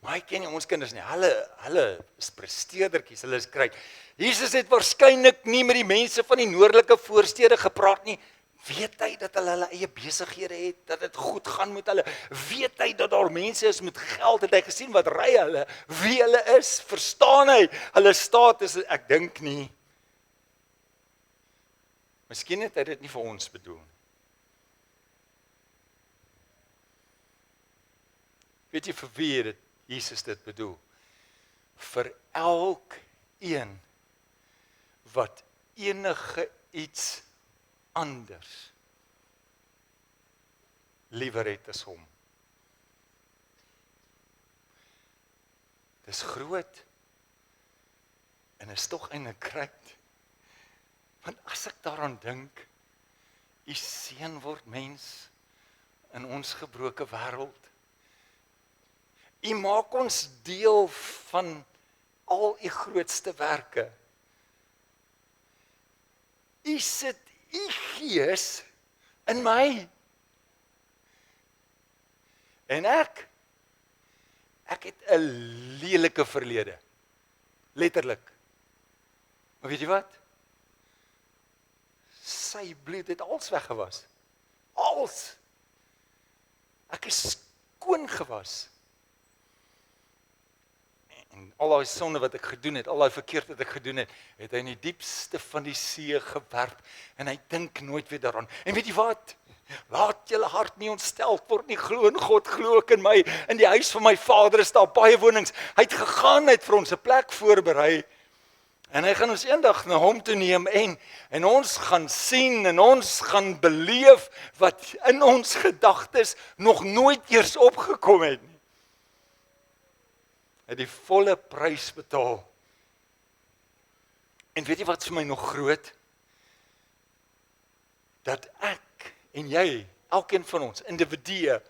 Maar hy ken nie ons kinders nie. Hulle is presteerdertjies, hulle is great. Jesus het waarskynlik nie met die mense van die noordelike voorstede gepraat nie. Weet hy dat hulle eie besighede het, dat dit goed gaan met hulle? Weet hy dat daar mense is met geld? Het hy gesien wat ry hulle? Wie hulle is? Verstaan hy hulle status? Ek dink nie. Miskien het hy dit nie vir ons bedoel. Weet jy vir wie het Jesus dit bedoel? Vir elkeen wat enige iets anders liewer het as hom. Dis groot en is tog eintlik groot. Want as ek daaraan dink, u seun word mens in ons gebroke wêreld. U maak ons deel van al u grootste werke. U sit U Gees in my. En ek het 'n lelike verlede. Letterlik. Maar weet jy wat? Sy bloed het als weggewas. Als. Ek is skoon gewas. En al daai sonde wat ek gedoen het, al daai verkeerd wat ek gedoen het, het hy in die diepste van die see gewerp en hy dink nooit weer daaraan. En weet jy wat? Laat julle hart nie ontsteld word nie, glo in God, glo ook in my. In die huis van my Vader is daar baie wonings. Hy het gegaan, hy het vir ons 'n plek voorberei. En hy gaan ons eendag na hom toe neem en ons gaan sien en ons gaan beleef wat in ons gedagtes nog nooit eers opgekom het nie. Hy het die volle prys betaal. En weet jy wat vir my nog groot? Dat ek en jy, elkeen van ons, individue,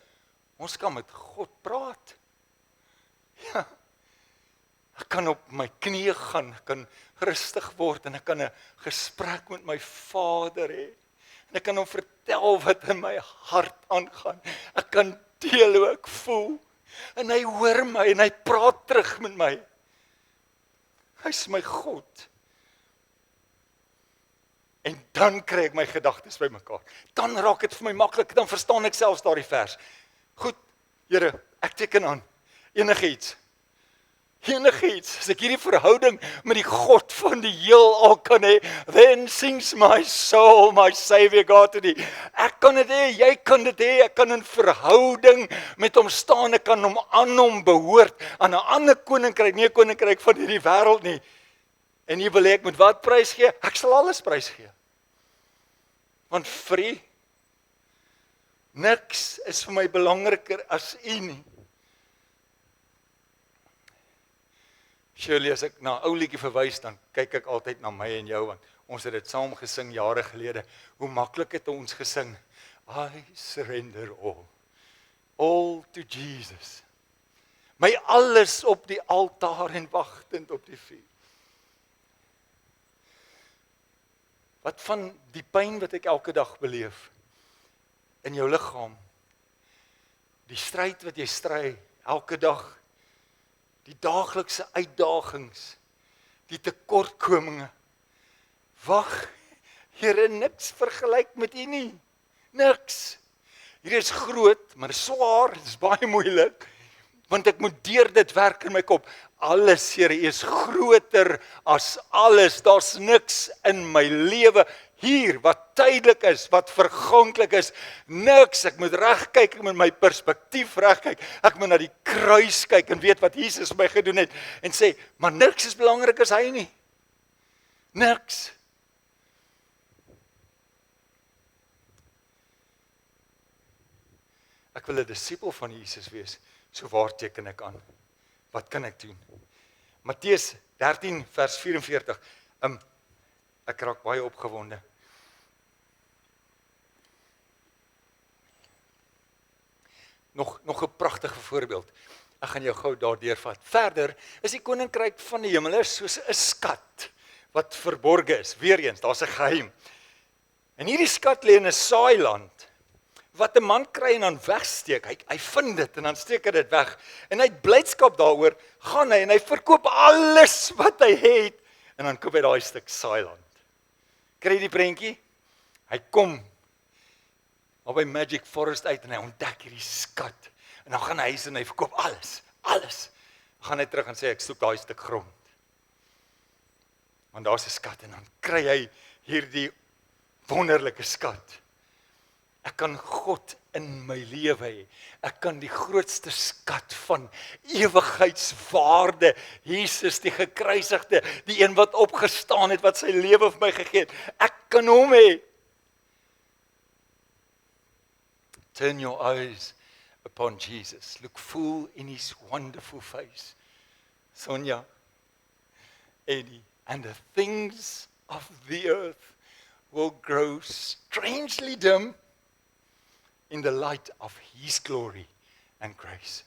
ons kan met God praat. Ja, ek kan op my knieë gaan, ek kan rustig word en ek kan 'n gesprek met my Vader hê. En ek kan hom vertel wat in my hart aangaan. Ek kan deel hoe ek voel. En hy hoor my en hy praat terug met my. Hy's my God. En dan kry ek my gedagtes bymekaar. Dan raak dit vir my maklik, dan verstaan ek selfs daardie vers. Goed, Here, ek teken aan. Enigiets. As ek hierdie verhouding met die God van die heelal kan hê, then sings my soul, my Savior God to thee. Ek kan dit hê, jy kan dit hê, ek kan in verhouding met hom staan, ek kan hom aan hom behoort, aan 'n ander koninkryk, nie 'n koninkryk van hierdie wêreld nie. En jy wil hê ek moet wat prys gee? Ek sal alles prys gee. Want vir U, niks is vir my belangriker as U nie. Shirley, as ek na 'n ou liedjie verwys, dan kyk ek altyd na my en jou, want ons het dit saam gesing jare gelede. Hoe maklik het ons gesing? I surrender all to Jesus. My alles op die altaar en wagtend op die vuur. Wat van die pyn wat ek elke dag beleef in jou liggaam? Die stryd wat jy stry elke dag. Die daaglikse uitdagings, die tekortkominge. Wag, Here, niks vergelyk met U nie. Niks. Hier is groot, maar swaar, dit is baie moeilik, want ek moet deur dit werk in my kop. Alles, Here, U is groter as alles. Daar's niks in my lewe hier wat tydelik is, wat verganklik is. Niks. Ek moet regkyk, ek moet my perspektief regkyk. Ek moet na die kruis kyk en weet wat Jesus vir my gedoen het en sê, maar niks is belangrik as hy nie. Niks. Ek wil 'n disipel van Jesus wees. So waar teken ek aan? Wat kan ek doen? Matteus 13 vers 44. Ek raak baie opgewonde. Nog 'n pragtige voorbeeld. Ek gaan jou gou daardeur vat. Verder is die koninkryk van die hemel soos 'n skat wat verborge is. Weereens, daar's 'n geheim. En hierdie skat lê in 'n saailand wat 'n man kry en dan wegsteek. Hy vind dit en dan steek hy dit weg. En hy het blydskap daaroor, gaan hy en hy verkoop alles wat hy het en dan koop hy daai stuk saailand. Kry jy die prentjie? Hy kom op by Magic Forest uit en hy ontdek hierdie skat. En dan gaan hy en hy verkoop alles. Dan gaan hy terug en sê ek soek daai stuk grond. Want daar's 'n skat en dan kry hy hierdie wonderlike skat. Ek kan God in my lewe hê. Ek kan die grootste skat van ewigheidswaarde, Jesus die gekruisigde, die een wat opgestaan het, wat sy lewe vir my gegee het. Ek kan hom hê. Turn your eyes upon Jesus. Look full in his wonderful face. Sonia, Eddie, and the things of the earth will grow strangely dim in the light of his glory and grace.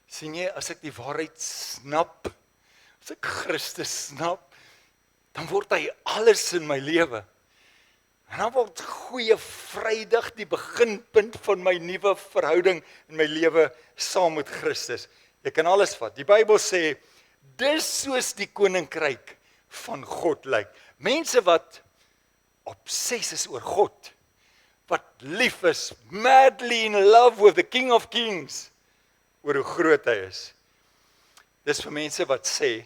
Sien jy, as ek die waarheid snap, as ek Christus snap, dan word hy alles in my lewe. En dan word goeie Vrydag die beginpunt van my nuwe verhouding in my lewe saam met Christus. Jy kan alles vat. Die Bybel sê, dis soos die koninkryk van God lyk. Mense wat obsessief is oor God, wat lief is, madly in love with the King of Kings, oor hoe groot hy is. Dis vir mense wat sê,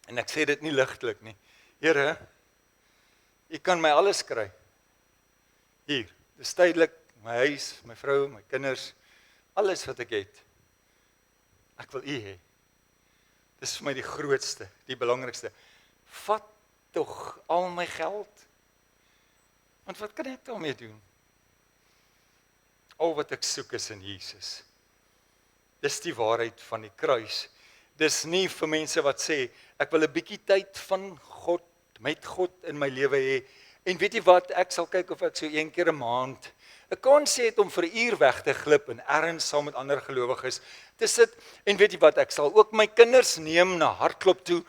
en ek sê dit nie ligtelik nie, Here, U kan my alles kry. Hier, dis tydelik, my huis, my vrou, my kinders, alles wat ek het. Ek wil U hê. Dis vir my die grootste, die belangrikste. Vat tog al my geld. Want wat kan ek daarmee doen? Al wat ek soek is in Jesus. Dis die waarheid van die kruis. Dis nie vir mense wat sê, ek wil 'n bietjie tyd van God, met God in my lewe hê. En weet jy wat, ek sal kyk of ek so 1 keer 'n maand 'n kans het om vir 'n uur weg te glip en ergens saam met ander gelowiges te sit. En weet jy wat, ek sal ook my kinders neem na hardklop toe.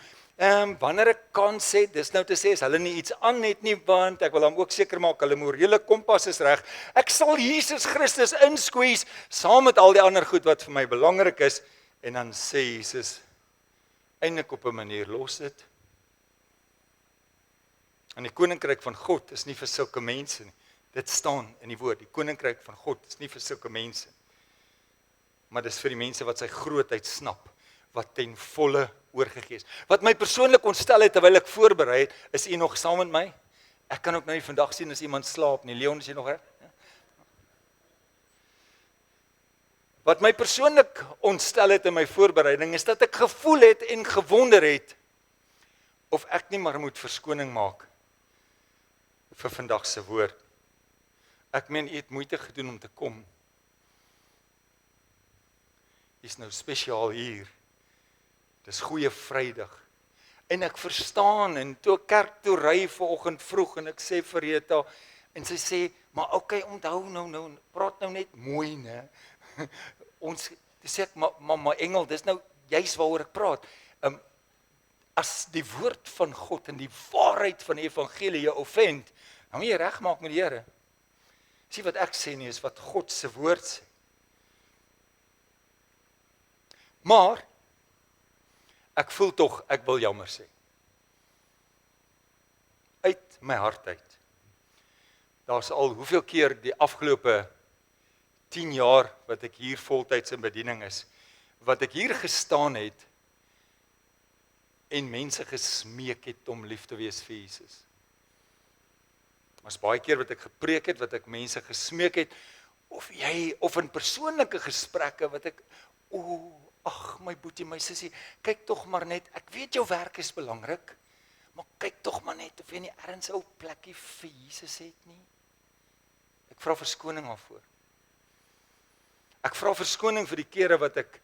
Wanneer ek kans het, dis nou te sê, as hulle nie iets aan het nie, want ek wil dan ook seker maak, hulle morele kompas is reg. Ek sal Jesus Christus insqueeze, saam met al die ander goed wat vir my belangrik is, en dan sê Jesus, eintlik op 'n manier, los dit. En die koninkryk van God is nie vir sulke mense nie. Dit staan in die woord, die koninkryk van God is nie vir sulke mense. Maar dis vir die mense wat sy grootheid snap, wat ten volle oorgegee is. Wat my persoonlik ontstel het terwyl ek voorberei het, is u nog saam met my? Ek kan ook nou nie vandag sien as iemand slaap nie. Leon, is jy nog reg? Ja? Wat my persoonlik ontstel het in my voorbereiding is dat ek gevoel het en gewonder het of ek nie maar moet verskoning maak vir vandag se woord. Ek meen, u het moeite gedoen om te kom. Is nou spesiaal hier. Dis goeie Vrydag. En ek verstaan, en toe ek kerk toe ry vanoggend vroeg, en ek sê vir Rita, en sy sê, maar okay, onthou nou, praat nou net mooi, né? Ons, dis ek, maar Engel, dis nou juis waaroor ek praat. As die woord van God en die waarheid van die evangelie jou offend, dan moet jy regmaak met die Here. Sien wat ek sê nie, is wat God se woord sê. Maar, ek voel tog, ek wil jammer sê. Uit my hart uit. Daar's al hoeveel keer die afgelope 10 jaar wat ek hier voltyds in bediening is, wat ek hier gestaan het en mense gesmeek het om lief te wees vir Jesus. Maar baie keer wat ek gepreek het, wat ek mense gesmeek het, of in persoonlike gesprekke, wat ek, ag my boetie, my sussie, kyk tog maar net, ek weet jou werk is belangrik, maar kyk tog maar net, of jy nie ergens 'n ou plekkie vir Jesus het nie. Ek vra verskoning daarvoor. Ek vra verskoning vir die kere wat ek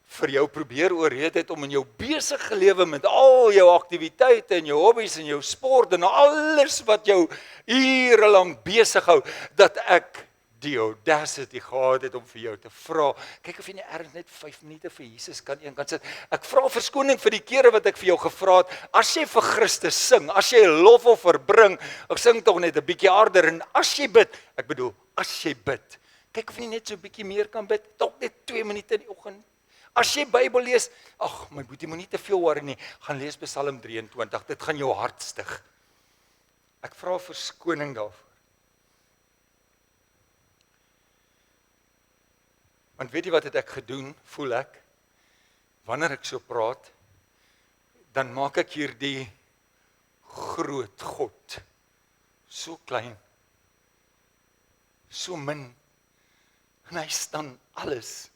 vir jou probeer oorreed het om in jou besige lewe met al jou aktiwiteite en jou hobbies en jou sport en alles wat jou urelang besig hou, dat ek die audacity gehad het om vir jou te vra, kyk of jy nie ergens net 5 minute vir Jesus kan sit. Ek vra verskoning vir die kere wat ek vir jou gevra het, as jy vir Christus sing, as jy 'n lofoffer bring, ek sing tog net 'n bietjie harder, en as jy bid, ek bedoel, as jy bid, kyk of jy net so 'n bietjie meer kan bid, tog net 2 minute in die oggend. As jy Bybel lees, ag my boetie, moenie te veel worry nie, gaan lees Psalm 23, dit gaan jou hart stig. Ek vra verskoning daarvoor. Want weet jy wat het ek gedoen, voel ek, wanneer ek so praat, dan maak ek hier die groot God, so klein, so min, en hy staan alles.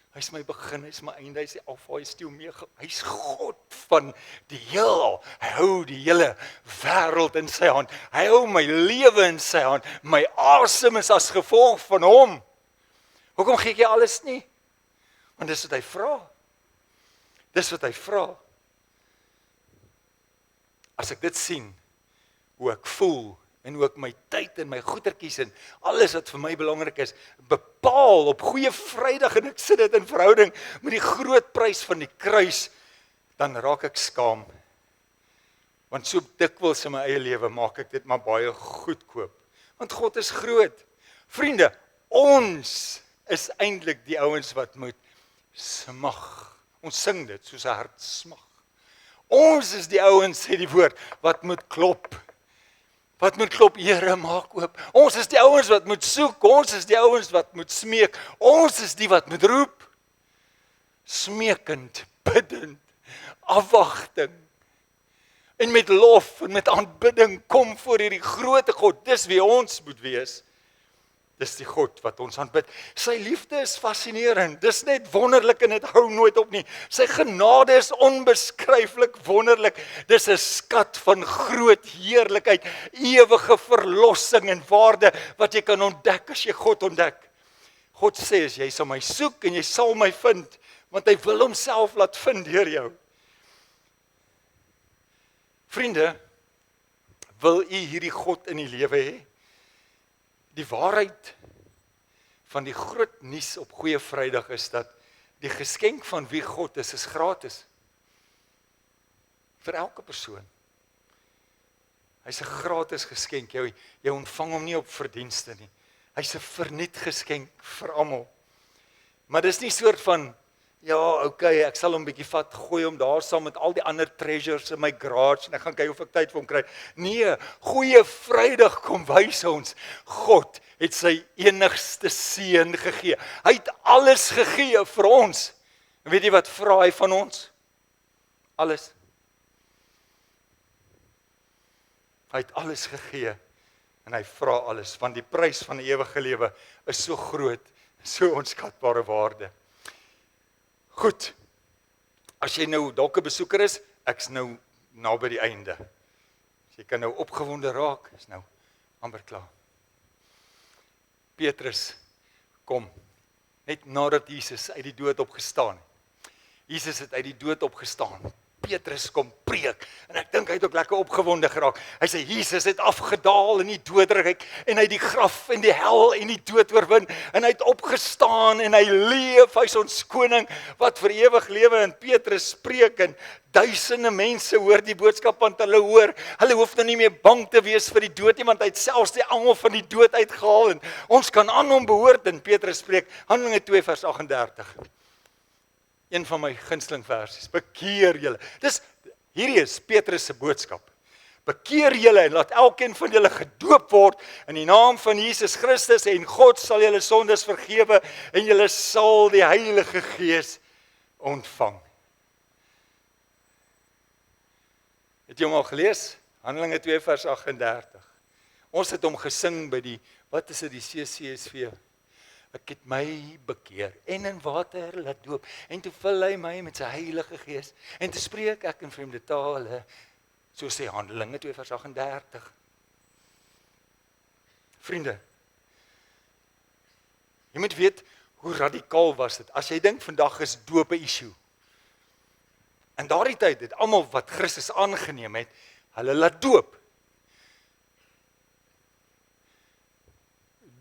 Hy is my begin, hy is my einde, hy is die alfa, hy is die omega, hy is God van die heelal. Hy hou die hele wêreld in sy hand. Hy hou my lewe in sy hand. My asem is as gevolg van hom. Hoekom gee ek jy alles nie? Want dis wat hy vra. Dis wat hy vra. As ek dit sien, hoe ek voel, en hoe ek my tyd en my goedertjies en alles wat vir my belangrik is, bepaal op goeie Vrydag, en ek sit dit in verhouding met die groot prys van die kruis, dan raak ek skaam. Want so dikwels in my eie lewe maak ek dit maar baie goedkoop. Want God is groot. Vriende, ons is eintlik die ouens wat moet smag. Ons sing dit soos 'n hart smag. Ons is die ouens, sê die woord, wat moet klop. Wat moet klop, Here, maak oop. Ons is die ouens wat moet soek. Ons is die ouens wat moet smeek. Ons is die wat moet roep. Smeekend, bidend, afwagting. En met lof en met aanbidding kom voor hierdie groote God. Dis wie ons moet wees. Dis die God wat ons aanbid. Sy liefde is fascinerend. Dis net wonderlik en dit hou nooit op nie. Sy genade is onbeskryflik wonderlik. Dis 'n skat van groot heerlikheid, ewige verlossing en waarde wat jy kan ontdek as jy God ontdek. God sê as jy sal my soek en jy sal my vind, want hy wil homself laat vind deur jou. Vriende, wil u hierdie God in die lewe hê? Die waarheid van die groot nuus op Goeie Vrydag is dat die geskenk van wie God is gratis. Vir elke persoon. Hy's 'n gratis geskenk. Jy ontvang hom nie op verdienste nie. Hy's 'n verniet geskenk vir almal. Maar dis nie soort van ja, okay, ek sal hom bietjie vat, gooi hom daar saam met al die ander treasures in my garage en ek gaan kyk of ek tyd vir hom kry. Nee, Goeie Vrydag kom wys ons. God het sy enigste seun gegee. Hy het alles gegee vir ons. En weet jy wat vra hy van ons? Alles. Hy het alles gegee en hy vra alles, want die prys van die ewige lewe is so groot, so onskatbare waarde. Goed, as jy nou dalk 'n besoeker is, ek's nou naby die einde. As jy kan nou opgewonde raak, is nou amper klaar. Petrus kom, net nadat Jesus uit die dood opgestaan het. Jesus het uit die dood opgestaan. Petrus kom preek, en ek dink hy het ook lekker opgewonde geraak. Hy sê, Jesus het afgedaal in die doodryk, en hy het die graf en die hel en die dood oorwin, en hy het opgestaan, en hy leef, hy is ons koning, wat vir ewig lewe, en Petrus preek, en duisende mense hoor die boodskap, want hulle hoef nou nie meer bang te wees vir die dood nie, want hy het selfs die angel van die dood uitgehaal, en ons kan aan hom behoort, en Petrus spreek, Handelinge 2 vers 38. Een van my gunsteling versies, bekeer julle. Hierdie is Petrus se boodskap. Bekeer julle en laat elkeen van julle gedoop word in die naam van Jesus Christus en God sal julle sondes vergewe en julle sal die Heilige Gees ontvang. Het jy hom al gelees? Handelinge 2 vers 38. Ons het hom gesing by die, wat is dit, die CCSV? Ek het my bekeer en in water laat doop en toe vul hy my met sy Heilige Gees en toe spreek ek in vreemde tale, so sê Handelinge 2 vers 38. Vriende, jy moet weet hoe radikaal was dit. As jy dink vandag is doop 'n issue. In daardie tyd het almal wat Christus aangeneem het, hulle laat doop.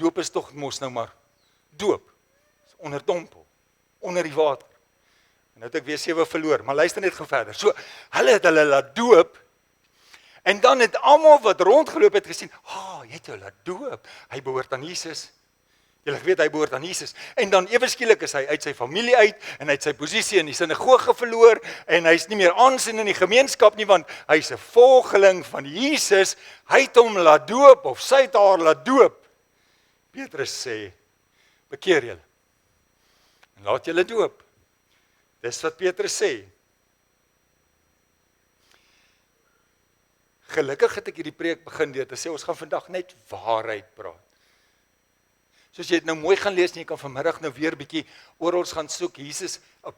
Doop is tog mos nou maar doop, onder dompel, onder die water. En nou het ek weer 7 verloor, maar luister net gou verder. So, hulle het hulle laat doop, en dan het almal wat rondgeloop het gesien, jy het jou laat doop, hy behoort aan Jesus. Julle weet, hy behoort aan Jesus. En dan ewe skielik is hy uit sy familie uit, en hy het sy posisie in die sinagoge verloor, en hy is nie meer aansien in die gemeenskap nie, want hy is 'n volgeling van Jesus, hy het hom laat doop, of sy het haar laat doop. Petrus sê, bekeer julle, en laat julle doop. Dis wat Petrus sê. Gelukkig het ek hierdie preek begin deur te sê, ons gaan vandag net waarheid praat. Soos jy het nou mooi gaan lees, en jy kan vanmiddag nou weer bietjie oor ons gaan soek.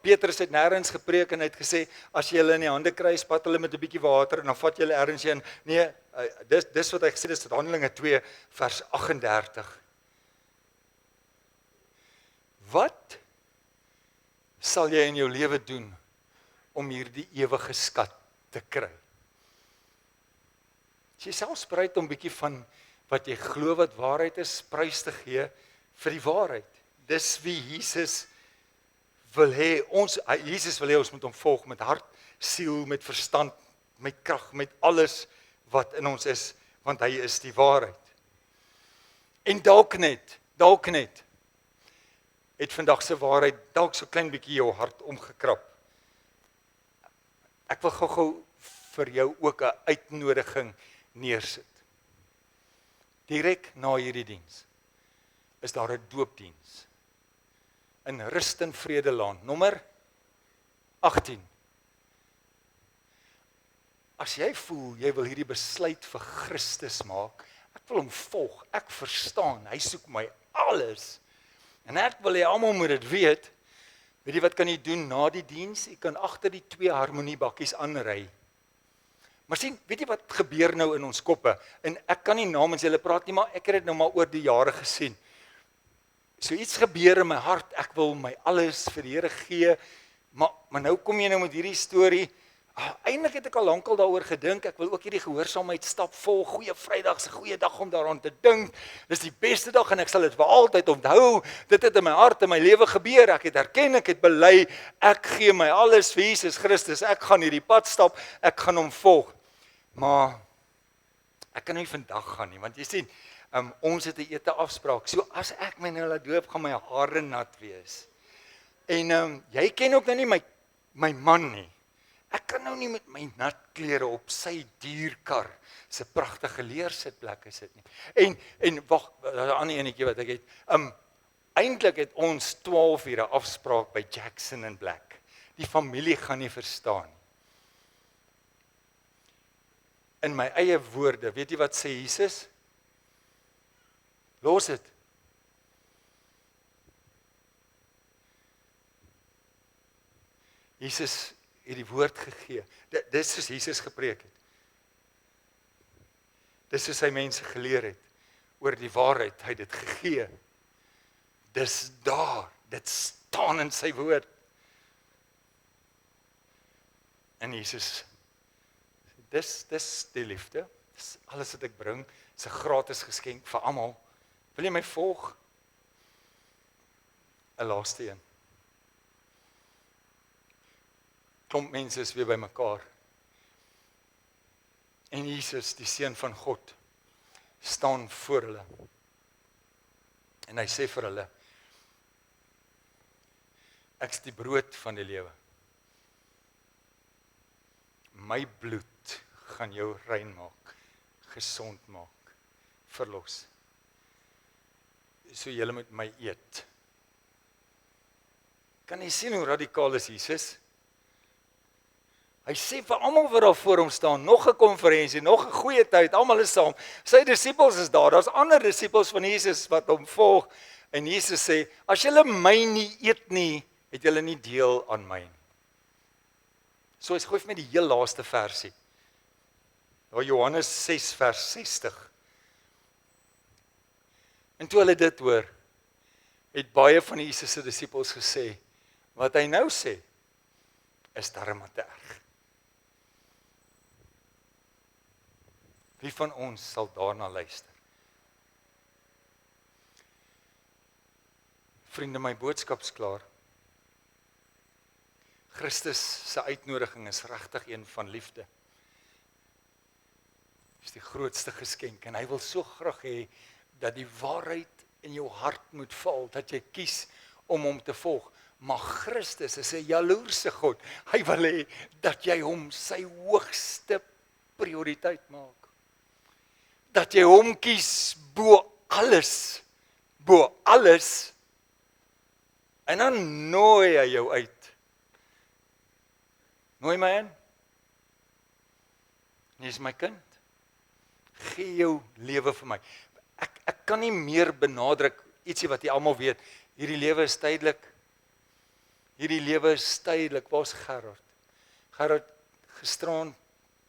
Petrus het nêrens gepreek, en hy het gesê, as jy hulle in die hande kry, spat hulle met 'n bietjie water, en dan vat jy hulle ergens heen. Nee, dis wat hy gesê, dis Handelinge 2 vers 38. Wat sal jy in jou lewe doen om hierdie ewige skat te kry? As jy selfs bereid om bietjie van wat jy glo wat waarheid is, prys te gee vir die waarheid. Dis wie Jesus wil hê, Jesus wil hê ons moet hom volg met hart, siel, met verstand, met krag, met alles wat in ons is, want hy is die waarheid. En dalk net, het vandag se waarheid dalk so klein bietjie jou hart omgekrap. Ek wil gou-gou vir jou ook 'n uitnodiging neersit. Direk na hierdie diens is daar 'n doopdiens in Rust en Vredelaan, nommer 18. As jy voel jy wil hierdie besluit vir Christus maak, ek wil hom volg, ek verstaan, hy soek my alles. En ek wil hê almal moet dit weet. Weet jy wat kan jy doen na die diens? Jy kan agter die 2 harmoniebakkies aanry. Maar sien, weet jy wat gebeur nou in ons koppe? En ek kan nie namens julle praat nie, maar ek het dit nou maar oor die jare gesien. So iets gebeur in my hart, ek wil my alles vir die Here gee, maar nou kom jy nou met hierdie storie. Eintlik het ek al lankal daaroor gedink, ek wil ook hierdie gehoorsaamheid stap vol, goeie Vrydag, 'n goeie dag om daaraan te dink. Dis die beste dag en ek sal dit vir altyd onthou. Dit het in my hart en my lewe gebeur. Ek het erken, ek het bely, ek gee my alles vir Jesus Christus. Ek gaan hierdie pad stap, ek gaan hom volg. Maar ek kan nie vandag gaan nie, want jy sien, ons het 'n ete afspraak. So as ek my nou laat doop, gaan my hare nat wees. En jy ken ook nou nie my man nie. Ek kan nou nie met my nat klere op sy dierkar se pragtige leersitplekke sit nie. En wag, 'n ander enetjie wat ek het. Eintlik het ons 12 ure afspraak by Jackson & Black. Die familie gaan nie verstaan nie. In my eie woorde, weet jy wat sê Jesus? Los dit. Jesus het die woord gegee. Dis soos Jesus gepreek het. Dis soos hy mense geleer het oor die waarheid, hy het dit gegee. Dis daar, dit staan in sy woord. En Jesus, dis die liefde, dis alles wat ek bring, is 'n gratis geskenk vir almal. Wil jy my volg? 'n laaste een. Klomp mense is weer by mekaar. En Jesus, die Seun van God, staan voor hulle. En hy sê vir hulle, ek is die brood van die lewe. My bloed gaan jou rein maak, gesond maak, verlos. So julle moet my eet. Kan jy sien hoe radikaal is Jesus? Hy sê vir almal wat daar voor hom staan, nog 'n konferensie, nog 'n goeie tyd, almal is saam. Sy disippels is daar, daar's ander disippels van Jesus wat hom volg. En Jesus sê, as julle my nie eet nie, het julle nie deel aan my nie. So hy gooi vir my die heel laaste versie. Daar Johannes 6 vers 60. En toe hulle dit hoor, het baie van Jesus se disippels gesê, wat hy nou sê, is darem te erg. Wie van ons sal daarna luister? Vriende, my boodskap's klaar. Christus se uitnodiging is regtig een van liefde. Dis die grootste geskenk en hy wil so graag hê dat die waarheid in jou hart moet val, dat jy kies om hom te volg. Maar Christus is 'n jaloerse God. Hy wil hê dat jy hom sy hoogste prioriteit maak. Dat jy hom kies bo alles. En dan nooi hy jou uit. Nooi my in. Jy is my kind. Gee jou lewe vir my. Ek kan nie meer benadruk ietsie wat jy almal weet. Hierdie lewe is tydelik. Waar's Gerard? Gerard gisteraan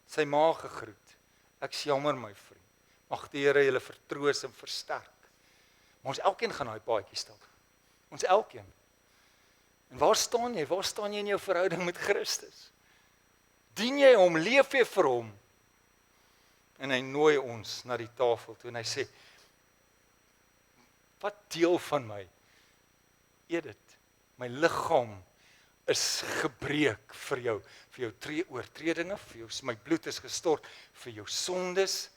sy ma gegroet. Ek's jammer my vriend. Mag die Here julle vertroos en versterk. Maar ons elkeen gaan daai paadjie stap. Ons elkeen. En waar staan jy? Waar staan jy in jou verhouding met Christus? Dien jy hom? Leef jy vir hom? En hy nooi ons na die tafel toe en hy sê, wat deel van my? Eet dit. My liggaam is gebreek vir jou oortredinge, vir jou, my bloed is gestort vir jou sondes.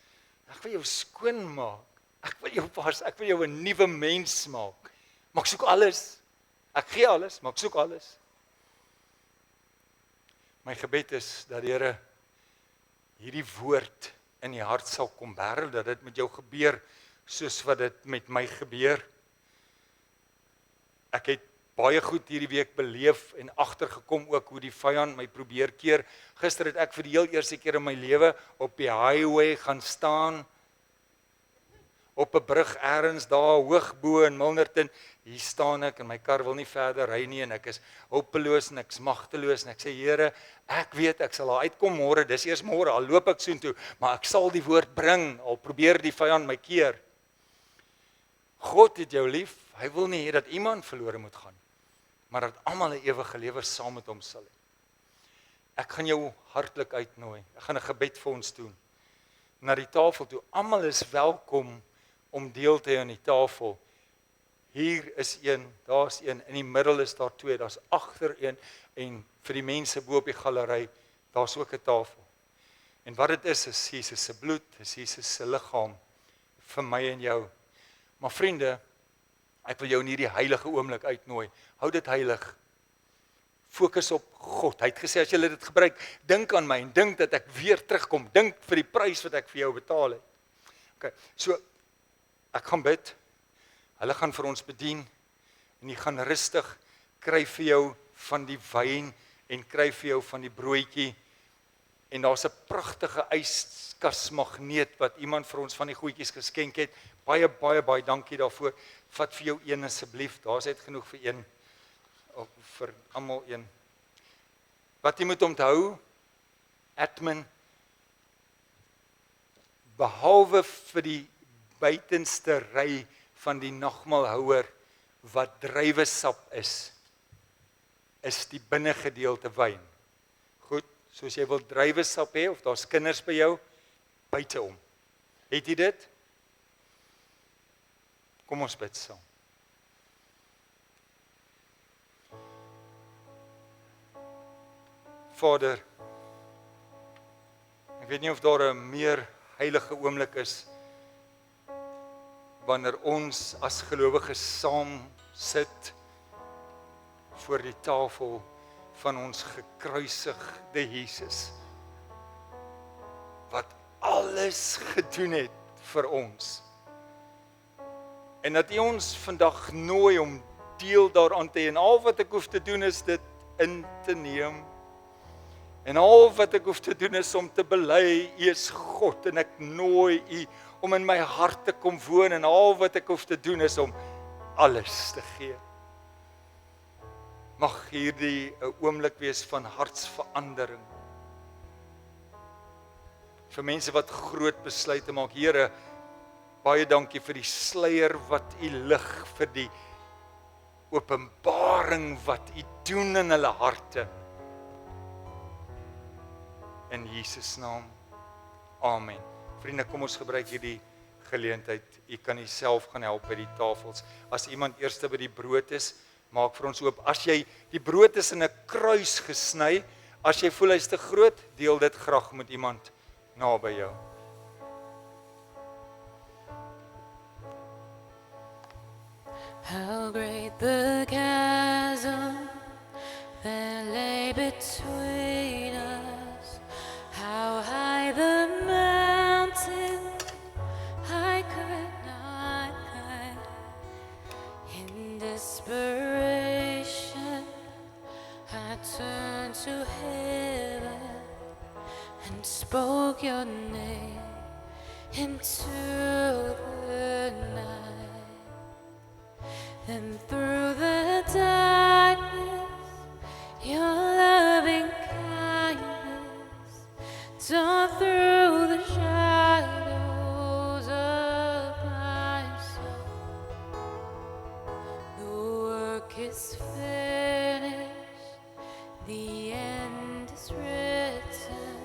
Ek wil jou skoon maak. Ek wil jou was, ek wil jou 'n nuwe mens maak. Maar ek soek alles. Ek gee alles, maar ek soek alles. My gebed is dat die Here hierdie woord in die hart sal kom bære, dat dit met jou gebeur soos wat dit met my gebeur. Ek het baie goed hierdie week beleef en agtergekom ook hoe die vyand my probeer keer. Gister het ek vir die heel eerste keer in my lewe op die highway gaan staan, op 'n brug elders daar hoog bo in Milnerton. Hier staan ek en my kar wil nie verder ry nie en ek is hopeloos en ek's magteloos en ek sê Here, ek weet ek sal daar uitkom môre, dis eers môre, al loop ek soontoe, maar ek sal die woord bring, al probeer die vyand my keer. God het jou lief, hy wil nie hê dat iemand verlore moet gaan, maar dat almal 'n ewige lewe saam met hom sal hê. Ek gaan jou hartlik uitnooi, ek gaan 'n gebed vir ons doen, na die tafel toe, almal is welkom om deel te hê aan die tafel. Hier is een, daar's een, in die middel is daar twee, daar's agter een, en vir die mense bo op die galery, daar's ook 'n tafel. En wat dit is Jesus se bloed, is Jesus se liggaam, vir my en jou. Maar vriende, ek wil jou in hierdie heilige oomblik uitnooi, hou dit heilig, fokus op God. Hy het gesê, as jy dit gebruik, dink aan my, en dink dat ek weer terugkom, dink vir die prys wat ek vir jou betaal het. Okay, so, ek gaan bid, hulle gaan vir ons bedien, en jy gaan rustig, kry vir jou van die wyn, en kry vir jou van die broodjie, en daar's 'n pragtige yskasmagneet, wat iemand vir ons van die goedjies geskenk het, baie dankie daarvoor, vat vir jou een asseblief, daar's net genoeg vir een, of vir almal een. Wat jy moet onthou, admin, behalwe vir die buitenste ry van die nagmaalhouer wat druiwesap is die binnegedeelte wyn. Goed, soos jy wil druiwesap hê, of daar's kinders by jou, buiteom. Het jy dit? Kom ons bid saam. Vader, ek weet nie of daar 'n meer heilige oomblik is wanneer ons as gelowiges saam sit voor die tafel van ons gekruisigde Jesus, wat alles gedoen het vir ons. En dat U ons vandag nooi om deel daaraan te hê, en al wat ek hoef te doen is dit in te neem. En al wat ek hoef te doen is om te bely, U is God, en ek nooi U om in my hart te kom woon, en al wat ek hoef te doen is om alles te gee. Mag hierdie 'n oomblik wees van hartsverandering. Vir mense wat groot besluite maak, Here, baie dankie vir die sluier wat U lig, vir die openbaring wat U doen in hulle harte. In Jesus naam, amen. Vriende, kom ons gebruik hierdie geleentheid. U kan Uself gaan help by die tafels. As iemand eerste by die brood is, maak vir ons oop. As jy, die brood is in 'n kruis gesny, as jy voel hy's te groot, deel dit graag met iemand naby jou. How great the chasm that lay between us, how high the mountain I could not climb. In desperation, I turned to heaven and spoke your name into the night. And through the darkness, your loving kindness tore through the shadows of my soul. The work is finished, the end is written.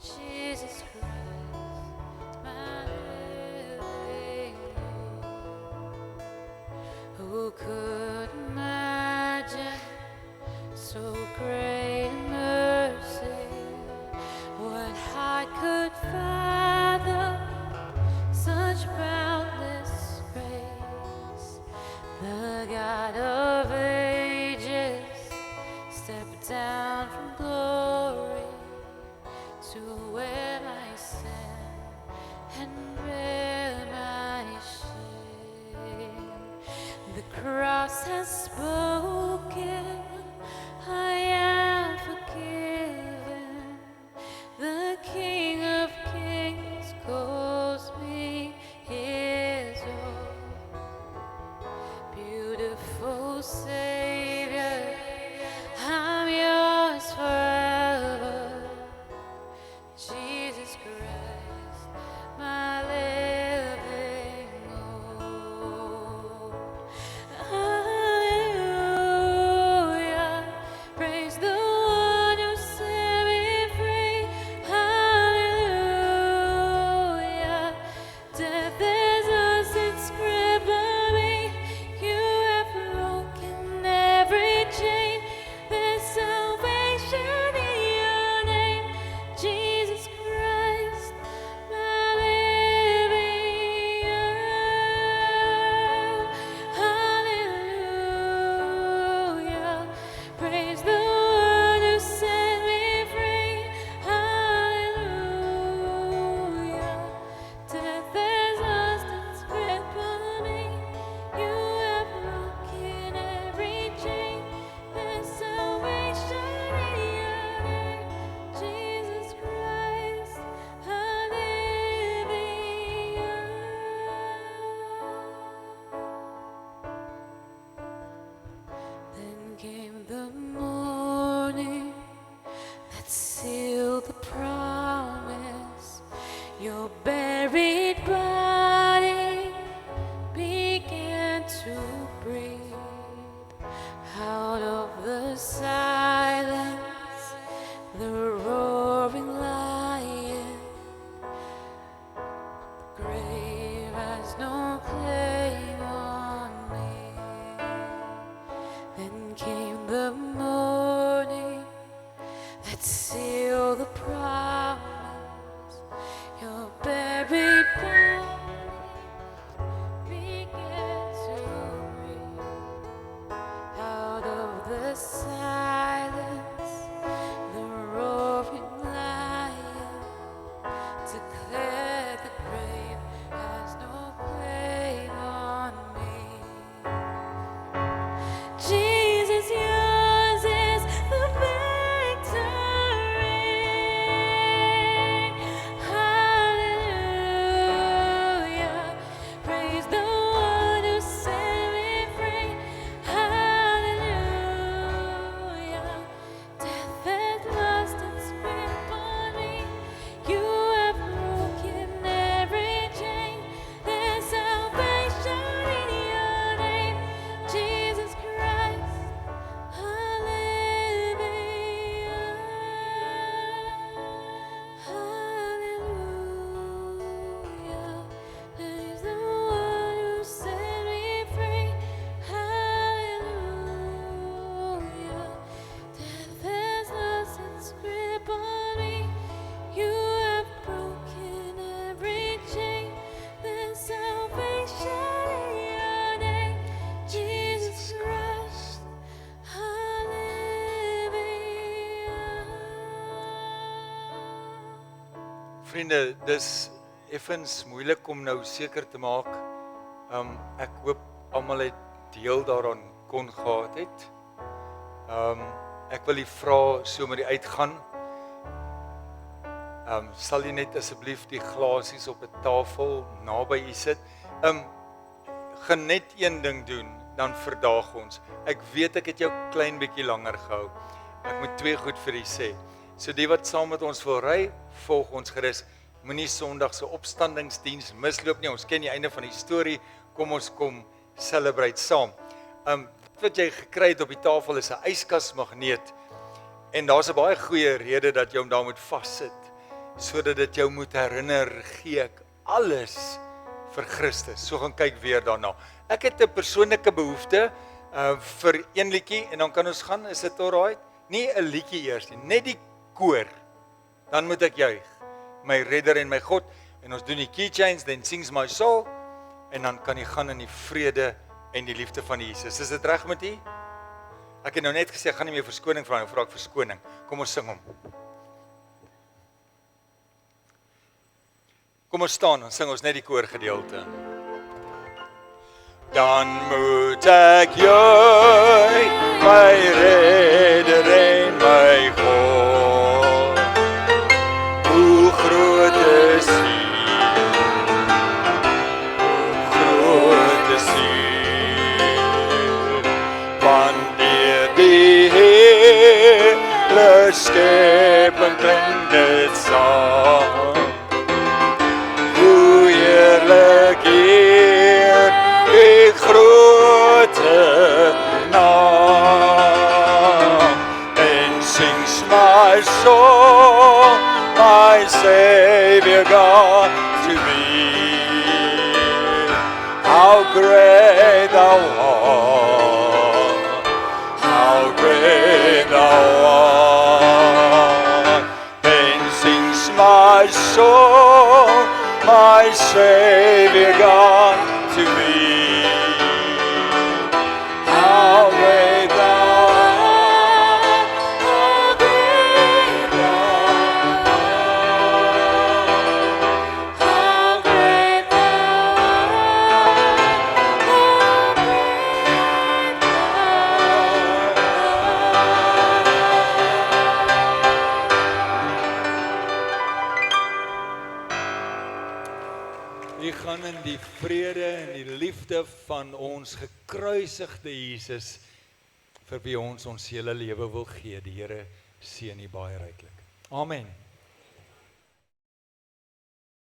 Jesus Christ, my living hope. Who could imagine could fathom such boundless grace. The God of ages stepped down from glory to wear my sin and bear my shame. The cross has spoken, I am forgiven. The King of Kings calls me his own. Beautiful Savior, I'm yours forever. Jesus Christ, my living hope. Hallelujah, praise the one who set me free. Hallelujah, death has lost its grip on me. You have broken every chain. There's salvation in your name, Jesus Christ, my living hope. Hallelujah, praise the one who set me free. Hallelujah, death has lost its grip on me. You have broken every chain. There's salvation in your name, Jesus Christ, our living hope. Then came the morning that sealed the promise. Your buried body began to breathe out of the silence. The roaring lion, the grave has no claim on me. Then came the morning that sealed the promise. Your buried body began to breathe out of the silence. The roaring lion declared the grave has no claim on me. Jesus, yours is the victory. Hallelujah, praise the one who set me free. Hallelujah, death has lost its grip on me. You have broken every chain. There's salvation in your name, Jesus Christ, our living hope. Hallelujah, praise the one who set me free. Hallelujah, death has lost its grip on me. You have broken every chain. There's salvation in your name, Jesus Christ, our living hope. Vriende, dis effens moeilik om nou seker te maak. Ek hoop almal het deel daaraan kon gehad het. Ek wil die vrae so met die uitgaan. Sal jy net asseblief die glasies op 'n tafel naby u sit? Gaan net een ding doen, dan verdaag ons. Ek weet ek het jou klein bietjie langer gehou. Ek moet twee goed vir u sê. So die wat saam met ons wil ry, volg ons gerus. Moenie Sondag se opstandingsdiens misloop nie. Ons ken die einde van die storie. Kom ons kom celebrate saam. Wat jy gekry het op die tafel is 'n yskasmagneet. En daar's 'n baie goeie rede dat jy hom daar moet vassit, sodat dit jou moet herinner, gee ek alles vir Christus. So gaan kyk weer daarna. Ek het 'n persoonlike behoefte vir een liedjie en dan kan ons gaan, is dit alright? Nie 'n liedjie eers nie, net die koor. Dan moet ek juig. my redder en my God. En ons doen die keychains, then sings my soul. En dan kan jy gaan in die vrede en die liefde van Jesus. Is dit reg met u? Ek het nou net gesê, ek gaan nie meer verskoning vra, nou vra ek verskoning. Kom ons sing hom. Kom ons staan, dan sing ons net die koorgedeelte. Dan moet ek juig, my redder en my God. Hoe groot is U, hoe groot is U, wanneer die hele skepping klink dit saam. Hoe heerlik eer die grote naam. And sings my soul, my Savior God, to thee. How great thou art, how great thou art. And sings my soul, my Savior God, to thee. How great thou art, how great thou art, how great thou U gaan in die vrede en die liefde van ons gekruisigde Jesus, vir wie ons hele lewe wil gee. Die Here seën U baie ryklik. Amen.